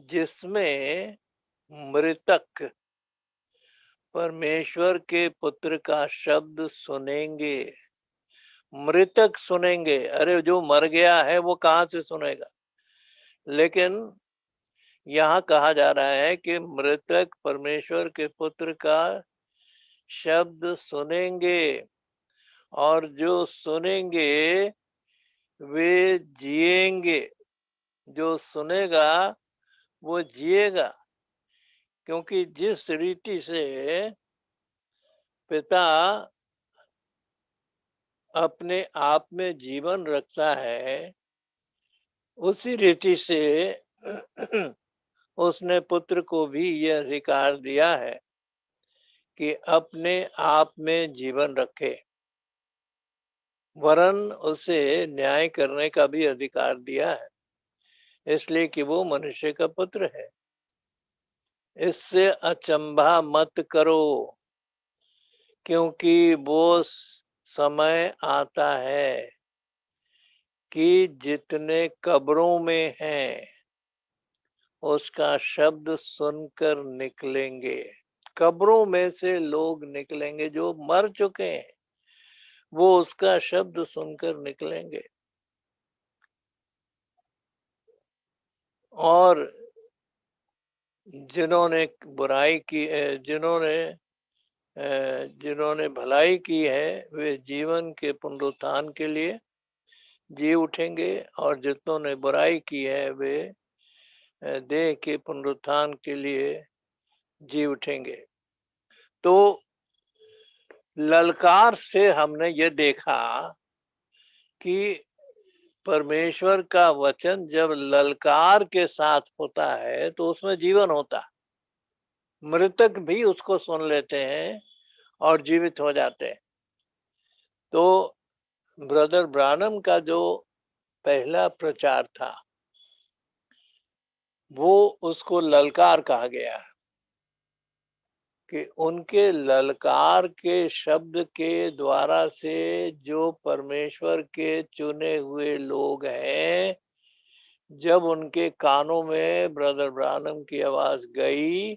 जिसमें मृतक परमेश्वर के पुत्र का शब्द सुनेंगे। मृतक सुनेंगे। अरे जो मर गया है वो कहां से सुनेगा? लेकिन यहाँ कहा जा रहा है कि मृतक परमेश्वर के पुत्र का शब्द सुनेंगे और जो सुनेंगे वे जिएंगे। जो सुनेगा वो जिएगा, क्योंकि जिस रीति से पिता अपने आप में जीवन रखता है उसी रीति से उसने पुत्र को भी यह अधिकार दिया है कि अपने आप में जीवन रखे, वरन उसे न्याय करने का भी अधिकार दिया है। इसलिए कि वो मनुष्य का पुत्र है। इससे अचंभा मत करो, क्योंकि वो समय आता है कि जितने कब्रों में हैं उसका शब्द सुनकर निकलेंगे। कब्रों में से लोग निकलेंगे जो मर चुके हैं, वो उसका शब्द सुनकर निकलेंगे। और जिन्होंने बुराई की, जिन्होंने भलाई की है, वे जीवन के पुनरुत्थान के लिए जी उठेंगे, और जिन्होंने बुराई की है वे देह के पुनरुत्थान के लिए जी उठेंगे। तो ललकार से हमने ये देखा कि परमेश्वर का वचन जब ललकार के साथ होता है तो उसमें जीवन होता है। मृतक भी उसको सुन लेते हैं और जीवित हो जाते हैं। तो ब्रदर ब्रानम का जो पहला प्रचार था वो उसको ललकार कहा गया है, कि उनके ललकार के शब्द के द्वारा से जो परमेश्वर के चुने हुए लोग हैं, जब उनके कानों में ब्रदर ब्रानम की आवाज गई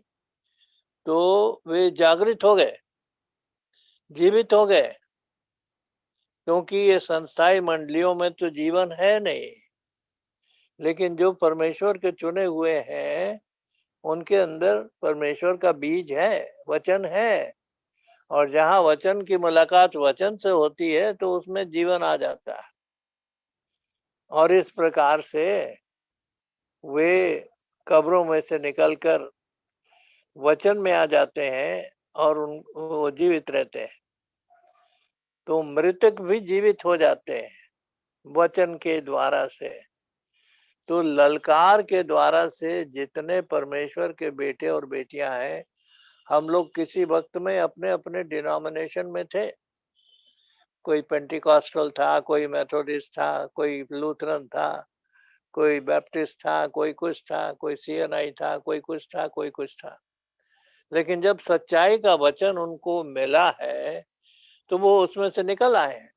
तो वे जागृत हो गए, जीवित हो गए, क्योंकि ये संस्थाई मंडलियों में तो जीवन है नहीं, लेकिन जो परमेश्वर के चुने हुए हैं उनके अंदर परमेश्वर का बीज है, वचन है, और जहाँ वचन की मुलाकात वचन से होती है तो उसमें जीवन आ जाता है। और इस प्रकार से वे कब्रों में से निकलकर वचन में आ जाते हैं और वो जीवित रहते हैं। तो मृतक भी जीवित हो जाते हैं वचन के द्वारा से। तो ललकार के द्वारा से जितने परमेश्वर के बेटे और बेटियां हैं, हम लोग किसी वक्त में अपने अपने डिनोमिनेशन में थे। कोई पेंटिकॉस्टल था, कोई मेथोडिस्ट था, कोई लूथरन था, कोई बैप्टिस्ट था, कोई कुछ था, कोई सीएनआई था, कोई कुछ था, कोई कुछ था। लेकिन जब सच्चाई का वचन उनको मिला है तो वो उसमें से निकल आए हैं,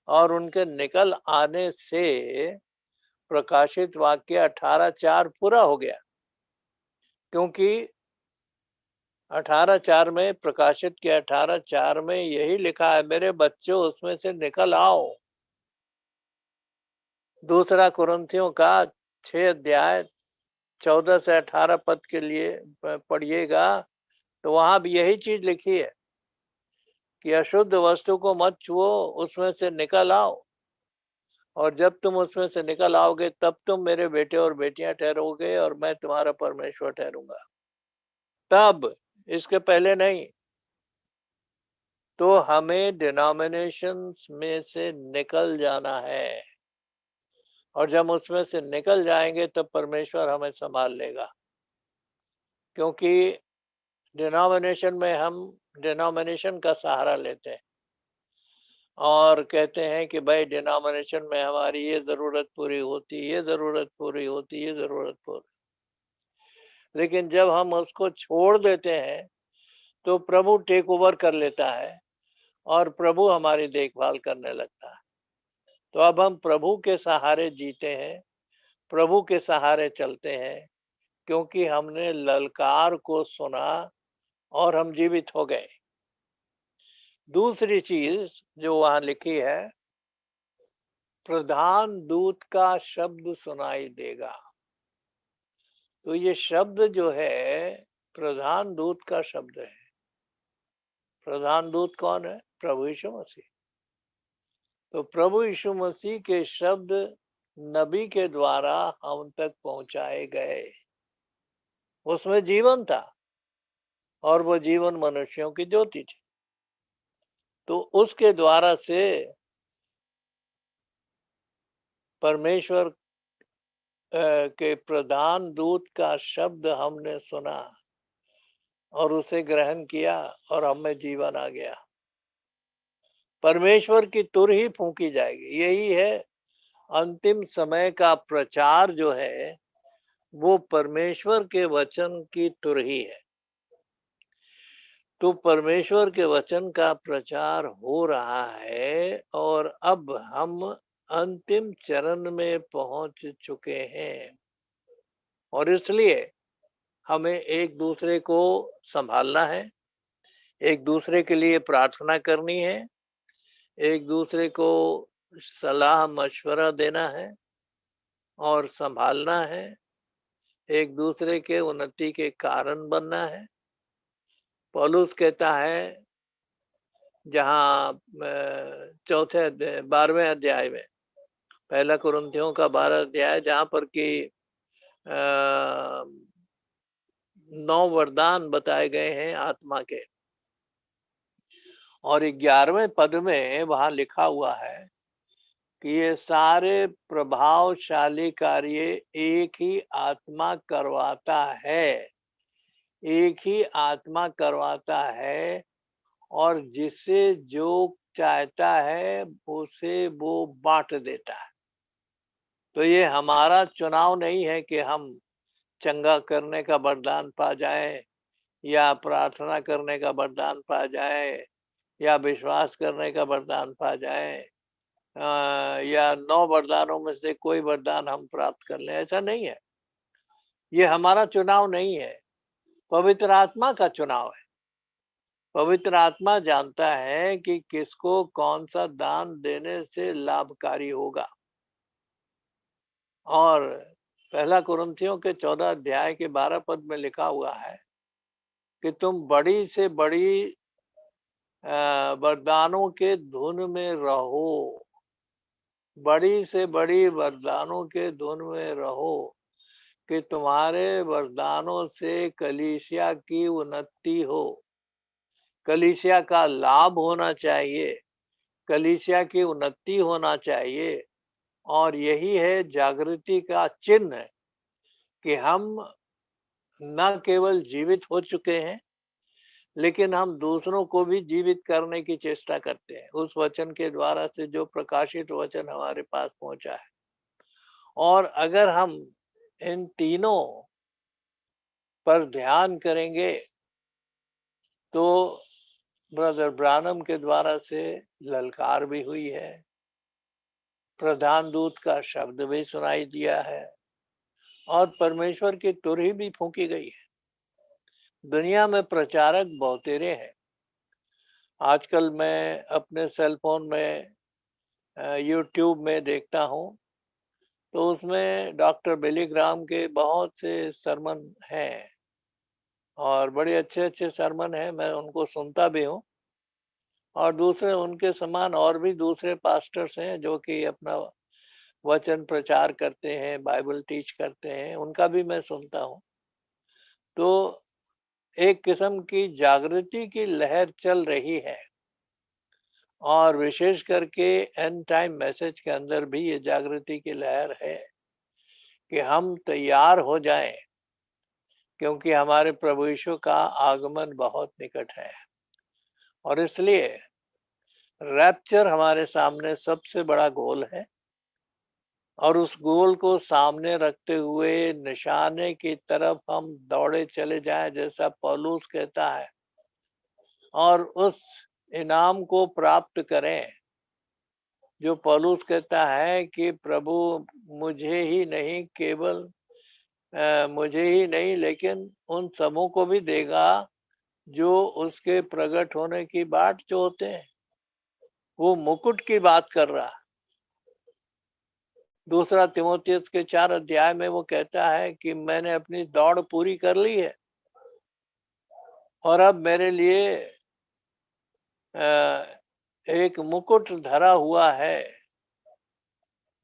और उनके निकल आने से प्रकाशित वाक्य 18:4 पूरा हो गया। क्योंकि 18:4 में, प्रकाशित के 18:4 में यही लिखा है, मेरे बच्चों उसमें से निकल आओ। दूसरा कुरिन्थियों का 6 अध्याय 14 से 18 पद के लिए पढ़िएगा तो वहां भी यही चीज लिखी है कि अशुद्ध वस्तु को मत छुओ, उसमें से निकल आओ, और जब तुम उसमें से निकल आओगे तब तुम मेरे बेटे और बेटियां ठहरोगे और मैं तुम्हारा परमेश्वर ठहरूंगा। तब, इसके पहले नहीं। तो हमें डिनोमिनेशंस में से निकल जाना है, और जब उसमें से निकल जाएंगे तब परमेश्वर हमें संभाल लेगा। क्योंकि डिनोमिनेशन में हम डिनोमिनेशन का सहारा लेते हैं और कहते हैं कि भाई डिनोमिनेशन में हमारी ये जरूरत पूरी होती, ये जरूरत पूरी होती, ये जरूरत पूरी। लेकिन जब हम उसको छोड़ देते हैं तो प्रभु टेक ओवर कर लेता है और प्रभु हमारी देखभाल करने लगता है। तो अब हम प्रभु के सहारे जीते हैं, प्रभु के सहारे चलते हैं, क्योंकि हमने ललकार को सुना और हम जीवित हो गए। दूसरी चीज जो वहां लिखी है, प्रधान दूत का शब्द सुनाई देगा। तो ये शब्द जो है प्रधान दूत का शब्द है। प्रधान दूत कौन है? प्रभु यीशु मसीह। तो प्रभु यीशु मसीह के शब्द नबी के द्वारा हम तक पहुंचाए गए। उसमें जीवन था और वो जीवन मनुष्यों की ज्योति थी। तो उसके द्वारा से परमेश्वर के प्रधान दूत का शब्द हमने सुना और उसे ग्रहण किया और हमें जीवन आ गया। परमेश्वर की तुर ही फूंकी जाएगी। यही है अंतिम समय का प्रचार जो है वो परमेश्वर के वचन की तुरही है। तो परमेश्वर के वचन का प्रचार हो रहा है और अब हम अंतिम चरण में पहुंच चुके हैं और इसलिए हमें एक दूसरे को संभालना है, एक दूसरे के लिए प्रार्थना करनी है, एक दूसरे को सलाह मशवरा देना है और संभालना है, एक दूसरे के उन्नति के कारण बनना है। पौलुस कहता है जहाँ चौथे 12वें अध्याय में, पहला कुरिन्थियों का 12 अध्याय, जहाँ पर कि 9 वरदान बताए गए हैं आत्मा के, और 11वें पद में वहां लिखा हुआ है कि ये सारे प्रभावशाली कार्य एक ही आत्मा करवाता है, एक ही आत्मा करवाता है और जिसे जो चाहता है उसे वो बांट देता है। तो ये हमारा चुनाव नहीं है कि हम चंगा करने का वरदान पा जाए या प्रार्थना करने का वरदान पा जाए या विश्वास करने का वरदान पा जाए या 9 वरदानों में से कोई वरदान हम प्राप्त कर लें, ऐसा नहीं है। ये हमारा चुनाव नहीं है, पवित्र आत्मा का चुनाव है। पवित्र आत्मा जानता है कि किसको कौन सा दान देने से लाभकारी होगा। और पहला कुरिन्थियों के 14 अध्याय के 12 पद में लिखा हुआ है कि तुम बड़ी से बड़ी वरदानों के धुन में रहो, बड़ी से बड़ी वरदानों के धुन में रहो कि तुम्हारे वरदानों से कलीसिया की उन्नति हो, कलीसिया का लाभ होना चाहिए, कलीसिया की उन्नति होना चाहिए। और यही है जागृति का चिन्ह कि हम न केवल जीवित हो चुके हैं लेकिन हम दूसरों को भी जीवित करने की चेष्टा करते हैं उस वचन के द्वारा से जो प्रकाशित वचन हमारे पास पहुंचा है। और अगर हम इन तीनों पर ध्यान करेंगे तो ब्रदर ब्रानम के द्वारा से ललकार भी हुई है, प्रधान दूत का शब्द भी सुनाई दिया है और परमेश्वर की तुरही भी फूंकी गई है। दुनिया में प्रचारक बहुतेरे हैं। आजकल मैं अपने सेल फोन में यूट्यूब में देखता हूँ तो उसमें डॉक्टर बिली ग्राम के बहुत से सरमन हैं और बड़े अच्छे अच्छे सरमन हैं, मैं उनको सुनता भी हूँ। और दूसरे उनके समान और भी दूसरे पास्टर्स हैं जो कि अपना वचन प्रचार करते हैं, बाइबल टीच करते हैं, उनका भी मैं सुनता हूँ। तो एक किस्म की जागृति की लहर चल रही है और विशेष करके एंड टाइम मैसेज के अंदर भी ये जागृति की लहर है कि हम तैयार हो जाएं क्योंकि हमारे प्रभु यीशु का आगमन बहुत निकट है। और इसलिए रैप्चर हमारे सामने सबसे बड़ा गोल है और उस गोल को सामने रखते हुए निशाने की तरफ हम दौड़े चले जाएं जैसा पौलुस कहता है और उस इनाम को प्राप्त करें जो पौलुस कहता है कि प्रभु मुझे ही नहीं केवल मुझे ही नहीं लेकिन उन सबों को भी देगा जो उसके प्रकट होने की बाट जोहते हैं। वो मुकुट की बात कर रहा। दूसरा तीमुथियुस के 4 अध्याय में वो कहता है कि मैंने अपनी दौड़ पूरी कर ली है और अब मेरे लिए एक मुकुट धरा हुआ है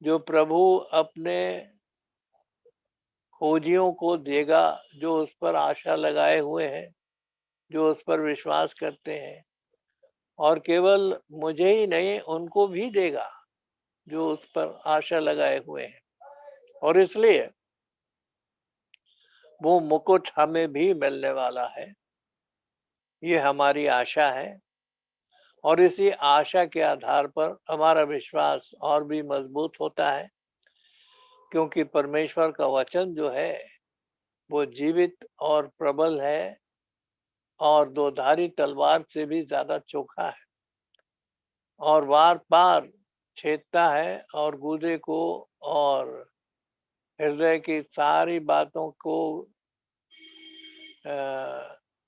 जो प्रभु अपने खोजियों को देगा, जो उस पर आशा लगाए हुए हैं, जो उस पर विश्वास करते हैं। और केवल मुझे ही नहीं उनको भी देगा जो उस पर आशा लगाए हुए हैं। और इसलिए वो मुकुट हमें भी मिलने वाला है, ये हमारी आशा है। और इसी आशा के आधार पर हमारा विश्वास और भी मजबूत होता है, क्योंकि परमेश्वर का वचन जो है वो जीवित और प्रबल है और दो धारी तलवार से भी ज्यादा चोखा है और वार पार छेदता है और गूदे को और हृदय की सारी बातों को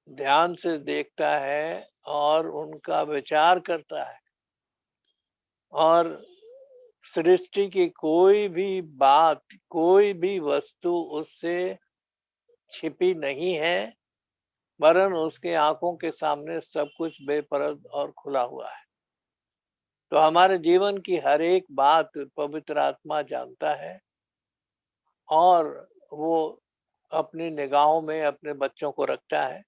ध्यान से देखता है और उनका विचार करता है। और सृष्टि की कोई भी बात, कोई भी वस्तु उससे छिपी नहीं है, वरन उसके आंखों के सामने सब कुछ बेपरद और खुला हुआ है। तो हमारे जीवन की हर एक बात पवित्र आत्मा जानता है और वो अपनी निगाहों में अपने बच्चों को रखता है,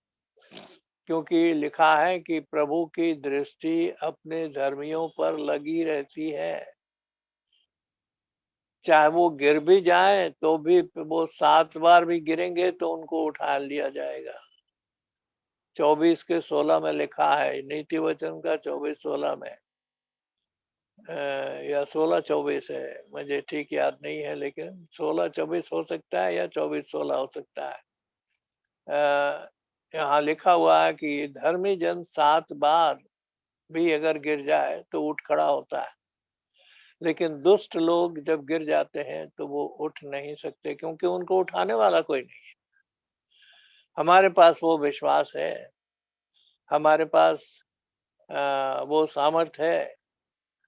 क्योंकि लिखा है कि प्रभु की दृष्टि अपने धर्मियों पर लगी रहती है। चाहे वो गिर भी जाए तो भी वो 7 बार भी गिरेंगे तो उनको उठा लिया जाएगा। 24 के 16 में लिखा है, नीति वचन का 24-16 में या 16-24 है, मुझे ठीक याद नहीं है, लेकिन 16-24 हो सकता है या 24-16 हो सकता है। यहाँ लिखा हुआ है कि धर्मी जन 7 बार भी अगर गिर जाए तो उठ खड़ा होता है, लेकिन दुष्ट लोग जब गिर जाते हैं तो वो उठ नहीं सकते, क्योंकि उनको उठाने वाला कोई नहीं है। हमारे पास वो विश्वास है, हमारे पास वो सामर्थ है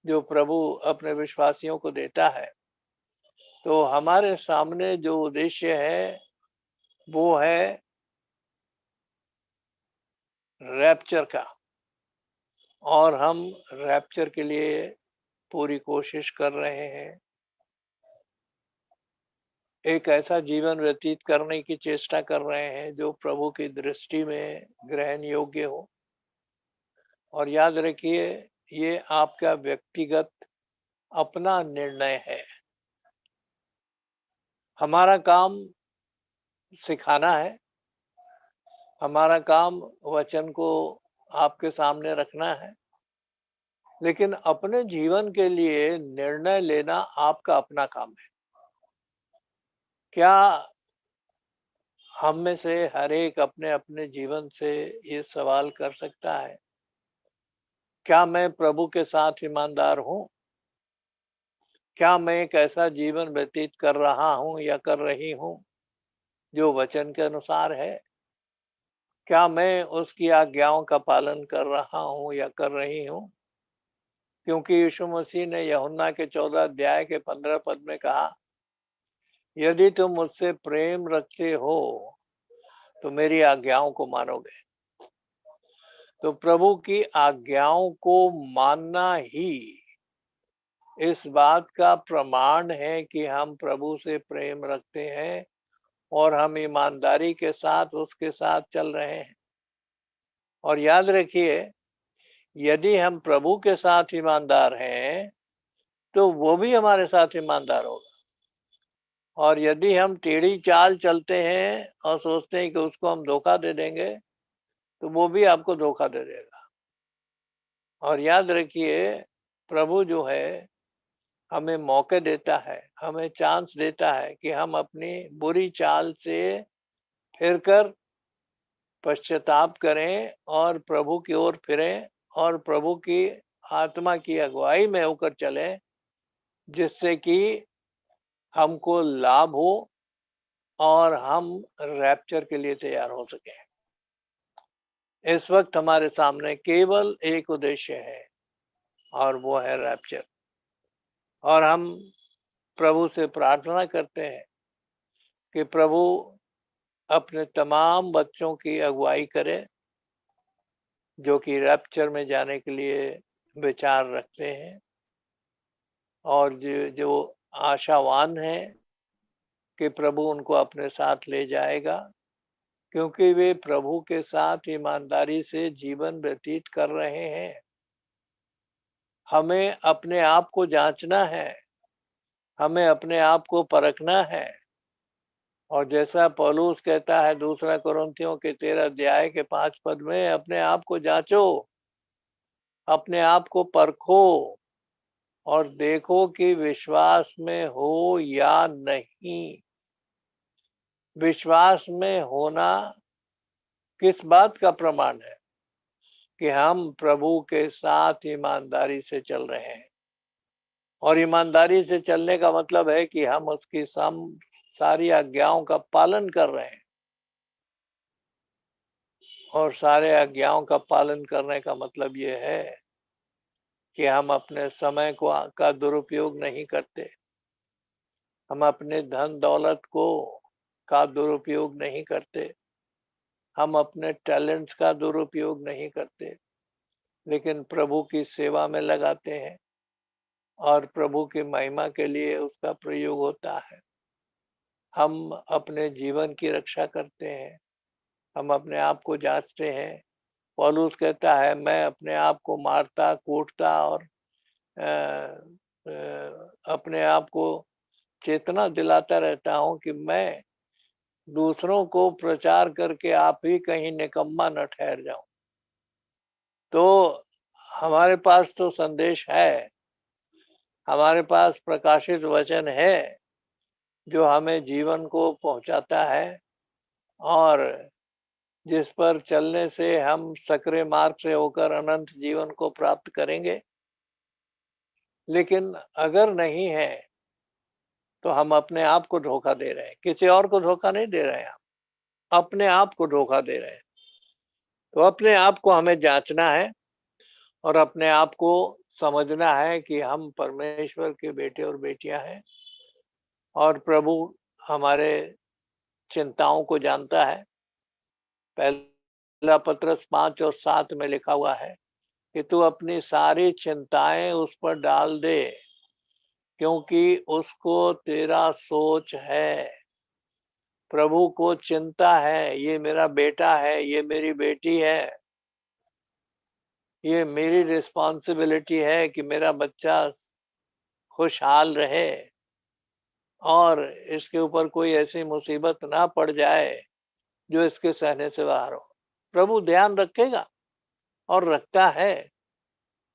जो प्रभु अपने विश्वासियों को देता है। तो हमारे सामने जो उद्देश्य है वो है रैप्चर का, और हम रैप्चर के लिए पूरी कोशिश कर रहे हैं। एक ऐसा जीवन व्यतीत करने की चेष्टा कर रहे हैं जो प्रभु की दृष्टि में ग्रहण योग्य हो। और याद रखिए, ये आपका व्यक्तिगत अपना निर्णय है। हमारा काम सिखाना है, हमारा काम वचन को आपके सामने रखना है, लेकिन अपने जीवन के लिए निर्णय लेना आपका अपना काम है। क्या हम में से हर एक अपने अपने जीवन से ये सवाल कर सकता है, क्या मैं प्रभु के साथ ईमानदार हूँ? क्या मैं एक ऐसा जीवन व्यतीत कर रहा हूँ या कर रही हूँ जो वचन के अनुसार है? क्या मैं उसकी आज्ञाओं का पालन कर रहा हूँ या कर रही हूँ? क्योंकि यीशु मसीह ने यूहन्ना के 14 अध्याय के 15 पद में कहा, यदि तुम मुझसे प्रेम रखते हो तो मेरी आज्ञाओं को मानोगे। तो प्रभु की आज्ञाओं को मानना ही इस बात का प्रमाण है कि हम प्रभु से प्रेम रखते हैं और हम ईमानदारी के साथ उसके साथ चल रहे हैं। और याद रखिए, यदि हम प्रभु के साथ ईमानदार हैं तो वो भी हमारे साथ ईमानदार होगा। और यदि हम टेढ़ी चाल चलते हैं और सोचते हैं कि उसको हम धोखा दे देंगे, तो वो भी आपको धोखा दे देगा। और याद रखिए, प्रभु जो है हमें मौके देता है, हमें चांस देता है कि हम अपनी बुरी चाल से फिरकर पश्चाताप करें और प्रभु की ओर फिरें और प्रभु की आत्मा की अगुवाई में होकर चलें, जिससे कि हमको लाभ हो और हम रैप्चर के लिए तैयार हो सकें। इस वक्त हमारे सामने केवल एक उद्देश्य है और वो है रैप्चर। और हम प्रभु से प्रार्थना करते हैं कि प्रभु अपने तमाम बच्चों की अगुवाई करे जो कि रैप्चर में जाने के लिए विचार रखते हैं, और जो आशावान है कि प्रभु उनको अपने साथ ले जाएगा, क्योंकि वे प्रभु के साथ ईमानदारी से जीवन व्यतीत कर रहे हैं। हमें अपने आप को जांचना है, हमें अपने आप को परखना है। और जैसा पौलुस कहता है दूसरा कुरिन्थियों के 13 अध्याय के 5 पद में, अपने आप को जांचो, अपने आप को परखो और देखो कि विश्वास में हो या नहीं। विश्वास में होना किस बात का प्रमाण है? कि हम प्रभु के साथ ईमानदारी से चल रहे हैं। और ईमानदारी से चलने का मतलब है कि हम उसकी सारी आज्ञाओं का पालन कर रहे हैं। और सारे आज्ञाओं का पालन करने का मतलब ये है कि हम अपने समय का दुरुपयोग नहीं करते। हम अपने धन दौलत का दुरुपयोग नहीं करते। हम अपने टैलेंट्स का दुरुपयोग नहीं करते, लेकिन प्रभु की सेवा में लगाते हैं और प्रभु की महिमा के लिए उसका प्रयोग होता है। हम अपने जीवन की रक्षा करते हैं। हम अपने आप को जांचते हैं। पौलुस कहता है, मैं अपने आप को मारता कूटता और अपने आप को चेतना दिलाता रहता हूं कि मैं दूसरों को प्रचार करके आप ही कहीं निकम्मा न ठहर जाऊं। तो हमारे पास तो संदेश है, हमारे पास प्रकाशित वचन है जो हमें जीवन को पहुंचाता है और जिस पर चलने से हम सकरे मार्ग से होकर अनंत जीवन को प्राप्त करेंगे। लेकिन अगर नहीं है तो हम अपने आप को धोखा दे रहे हैं। किसी और को धोखा नहीं दे रहे हैं, हम अपने आप को धोखा दे रहे हैं। तो अपने आप को हमें जांचना है और अपने आप को समझना है कि हम परमेश्वर के बेटे और बेटियां हैं और प्रभु हमारे चिंताओं को जानता है। पहला पत्रस 5 और 7 में लिखा हुआ है कि तू अपनी सारी चिंताएं उस पर डाल दे, क्योंकि उसको तेरा सोच है। प्रभु को चिंता है, ये मेरा बेटा है, ये मेरी बेटी है, ये मेरी रिस्पॉन्सिबिलिटी है कि मेरा बच्चा खुशहाल रहे और इसके ऊपर कोई ऐसी मुसीबत ना पड़ जाए जो इसके सहने से बाहर हो। प्रभु ध्यान रखेगा और रखता है।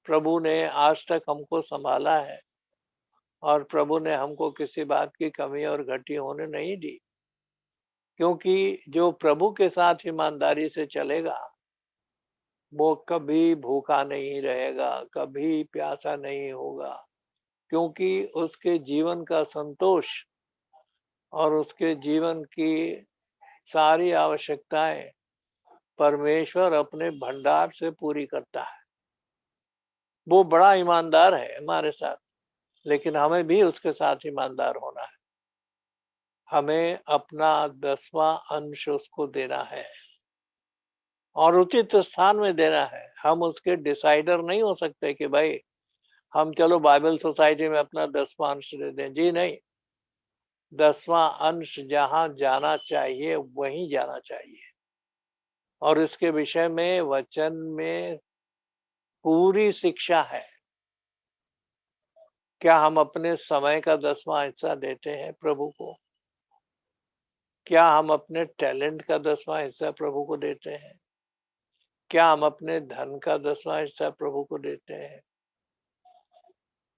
प्रभु ने आज तक हमको संभाला है और प्रभु ने हमको किसी बात की कमी और घटी होने नहीं दी, क्योंकि जो प्रभु के साथ ईमानदारी से चलेगा वो कभी भूखा नहीं रहेगा, कभी प्यासा नहीं होगा, क्योंकि उसके जीवन का संतोष और उसके जीवन की सारी आवश्यकताएं परमेश्वर अपने भंडार से पूरी करता है। वो बड़ा ईमानदार है हमारे साथ, लेकिन हमें भी उसके साथ ईमानदार होना है। हमें अपना 10वां अंश उसको देना है और उचित स्थान में देना है। हम उसके डिसाइडर नहीं हो सकते कि भाई हम चलो बाइबल सोसाइटी में अपना 10वां अंश दे दें। जी नहीं, 10वां अंश जहां जाना चाहिए वहीं जाना चाहिए। और इसके विषय में वचन में पूरी शिक्षा है। क्या हम अपने समय का 10वां हिस्सा देते हैं प्रभु को? क्या हम अपने टैलेंट का 10वां हिस्सा प्रभु को देते हैं? क्या हम अपने धन का 10वां हिस्सा प्रभु को देते हैं?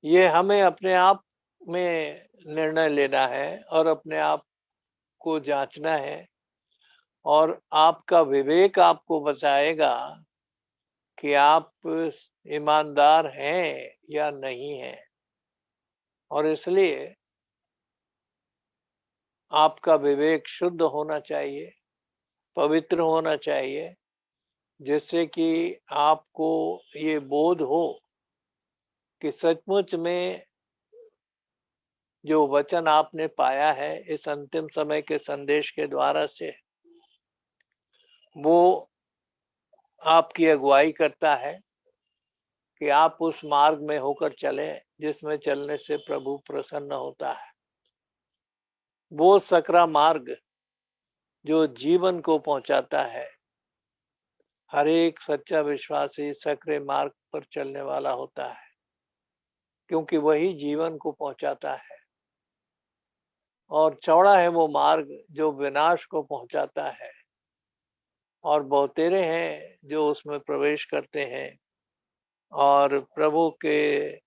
ये हमें अपने आप में निर्णय लेना है और अपने आप को जांचना है और आपका विवेक आपको बताएगा कि आप ईमानदार हैं या नहीं हैं। और इसलिए आपका विवेक शुद्ध होना चाहिए, पवित्र होना चाहिए, जिससे कि आपको ये बोध हो कि सचमुच में जो वचन आपने पाया है इस अंतिम समय के संदेश के द्वारा से, वो आपकी अगुवाई करता है कि आप उस मार्ग में होकर चलें जिसमें चलने से प्रभु प्रसन्न होता है। वो सकरा मार्ग जो जीवन को पहुंचाता है। हर एक सच्चा विश्वासी सकरे मार्ग पर चलने वाला होता है, क्योंकि वही जीवन को पहुंचाता है। और चौड़ा है वो मार्ग जो विनाश को पहुंचाता है और बहुतेरे हैं जो उसमें प्रवेश करते हैं और प्रभु के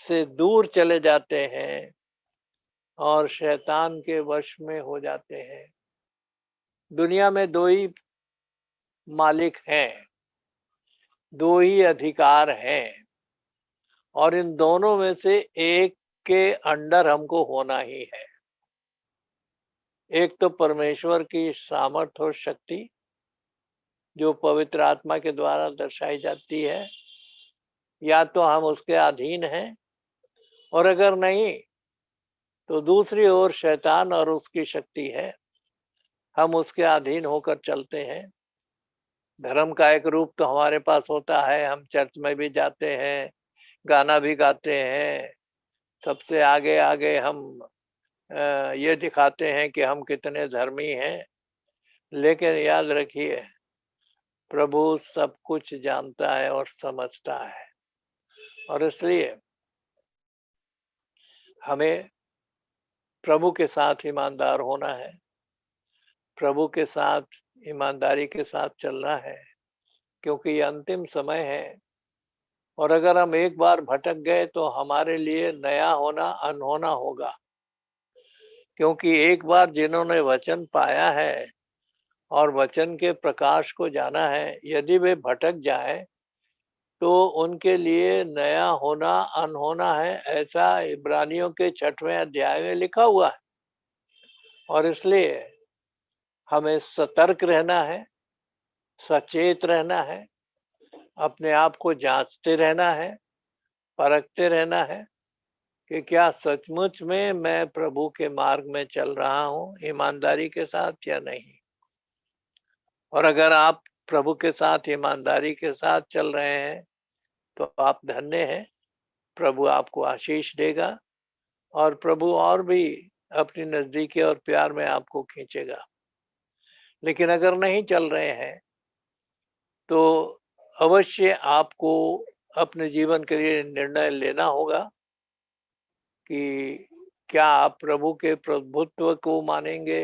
से दूर चले जाते हैं और शैतान के वश में हो जाते हैं। दुनिया में दो ही मालिक हैं, दो ही अधिकार हैं, और इन दोनों में से एक के अंडर हमको होना ही है। एक तो परमेश्वर की सामर्थ और शक्ति जो पवित्र आत्मा के द्वारा दर्शाई जाती है, या तो हम उसके अधीन हैं, और अगर नहीं तो दूसरी ओर शैतान और उसकी शक्ति है, हम उसके अधीन होकर चलते हैं। धर्म का एक रूप तो हमारे पास होता है, हम चर्च में भी जाते हैं, गाना भी गाते हैं, सबसे आगे आगे हम ये दिखाते हैं कि हम कितने धर्मी हैं। लेकिन याद रखिए, प्रभु सब कुछ जानता है और समझता है, और इसलिए हमें प्रभु के साथ ईमानदार होना है, प्रभु के साथ ईमानदारी के साथ चलना है, क्योंकि ये अंतिम समय है। और अगर हम एक बार भटक गए तो हमारे लिए नया होना अनहोना होगा, क्योंकि एक बार जिन्होंने वचन पाया है और वचन के प्रकाश को जाना है, यदि वे भटक जाए तो उनके लिए नया होना अनहोना है, ऐसा इब्रानियों के 6वें अध्याय में लिखा हुआ है। और इसलिए हमें सतर्क रहना है, सचेत रहना है, अपने आप को जांचते रहना है, परखते रहना है कि क्या सचमुच में मैं प्रभु के मार्ग में चल रहा हूँ ईमानदारी के साथ या नहीं। और अगर आप प्रभु के साथ ईमानदारी के साथ चल रहे हैं तो आप धन्य हैं, प्रभु आपको आशीष देगा, और प्रभु और भी अपनी नजदीकी और प्यार में आपको खींचेगा। लेकिन अगर नहीं चल रहे हैं तो अवश्य आपको अपने जीवन के लिए निर्णय लेना होगा कि क्या आप प्रभु के प्रभुत्व को मानेंगे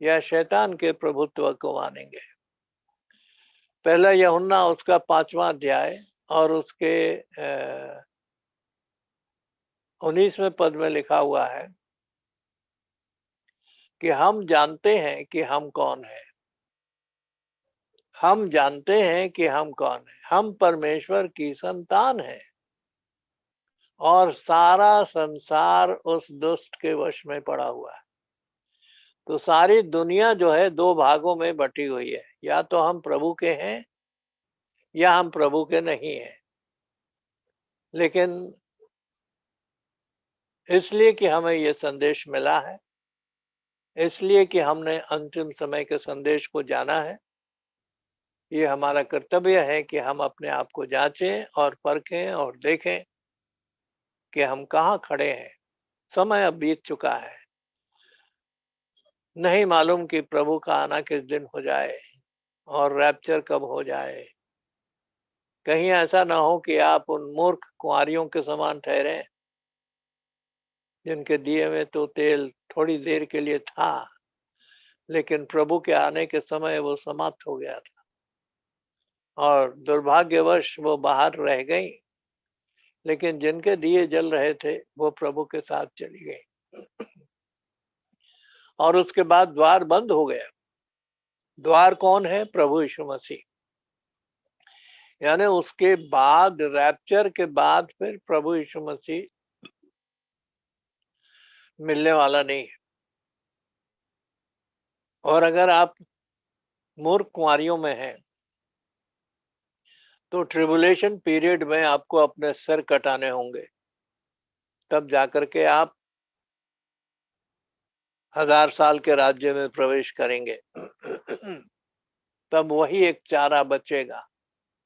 या शैतान के प्रभुत्व को मानेंगे। पहला यूहन्ना उसका 5वां अध्याय और उसके 19वें पद में लिखा हुआ है कि हम जानते हैं कि हम कौन है, हम जानते हैं कि हम कौन है, हम परमेश्वर की संतान हैं, और सारा संसार उस दुष्ट के वश में पड़ा हुआ है। तो सारी दुनिया जो है दो भागों में बटी हुई है, या तो हम प्रभु के हैं या हम प्रभु के नहीं हैं। लेकिन इसलिए कि हमें ये संदेश मिला है, इसलिए कि हमने अंतिम समय के संदेश को जाना है, ये हमारा कर्तव्य है कि हम अपने आप को जांचें और परखें और देखें कि हम कहाँ खड़े हैं। समय अब बीत चुका है, नहीं मालूम कि प्रभु का आना किस दिन हो जाए और रैप्चर कब हो जाए। कहीं ऐसा ना हो कि आप उन मूर्ख कुंवारियों के समान ठहरे जिनके दिए में तो तेल थोड़ी देर के लिए था, लेकिन प्रभु के आने के समय वो समाप्त हो गया था, और दुर्भाग्यवश वो बाहर रह गई। लेकिन जिनके दिए जल रहे थे वो प्रभु के साथ चली गई, और उसके बाद द्वार बंद हो गया। द्वार कौन है? प्रभु यीशु मसीह। यानी उसके बाद, रैप्चर के बाद फिर प्रभु यीशु मसीह मिलने वाला नहीं है। और अगर आप मूर्ख कुंवारियों में हैं तो ट्रिबुलेशन पीरियड में आपको अपने सर कटाने होंगे, तब जाकर के आप 1000 साल के राज्य में प्रवेश करेंगे। तब वही एक चारा बचेगा,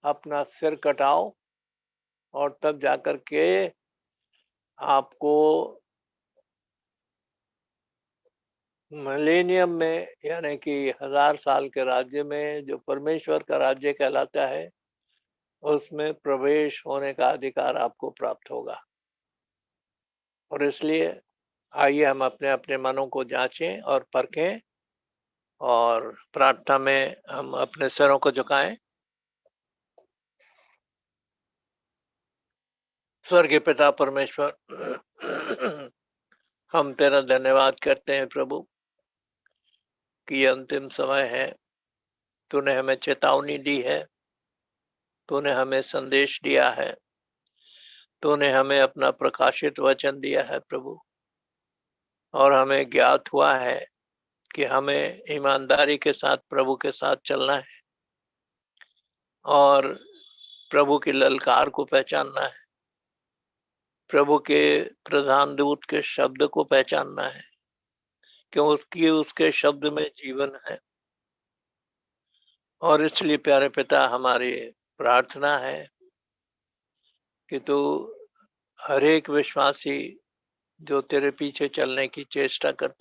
अपना सिर कटाओ, और तब जाकर के आपको मिलेनियम में, यानी कि 1000 साल के राज्य में, जो परमेश्वर का राज्य कहलाता है, उसमें प्रवेश होने का अधिकार आपको प्राप्त होगा। और इसलिए आइए हम अपने अपने मनों को जांचें और परखें, और प्रार्थना में हम अपने सरों को झुकाएं। स्वर्गीय पिता परमेश्वर, हम तेरा धन्यवाद करते हैं प्रभु कि ये अंतिम समय है। तूने हमें चेतावनी दी है, तूने हमें संदेश दिया है, तूने हमें अपना प्रकाशित वचन दिया है प्रभु, और हमें ज्ञात हुआ है कि हमें ईमानदारी के साथ प्रभु के साथ चलना है और प्रभु की ललकार को पहचानना है, प्रभु के प्रधान दूत के शब्द को पहचानना है, क्यों उसके शब्द में जीवन है। और इसलिए प्यारे पिता, हमारी प्रार्थना है कि तू हर एक विश्वासी जो तेरे पीछे चलने की चेष्टा करता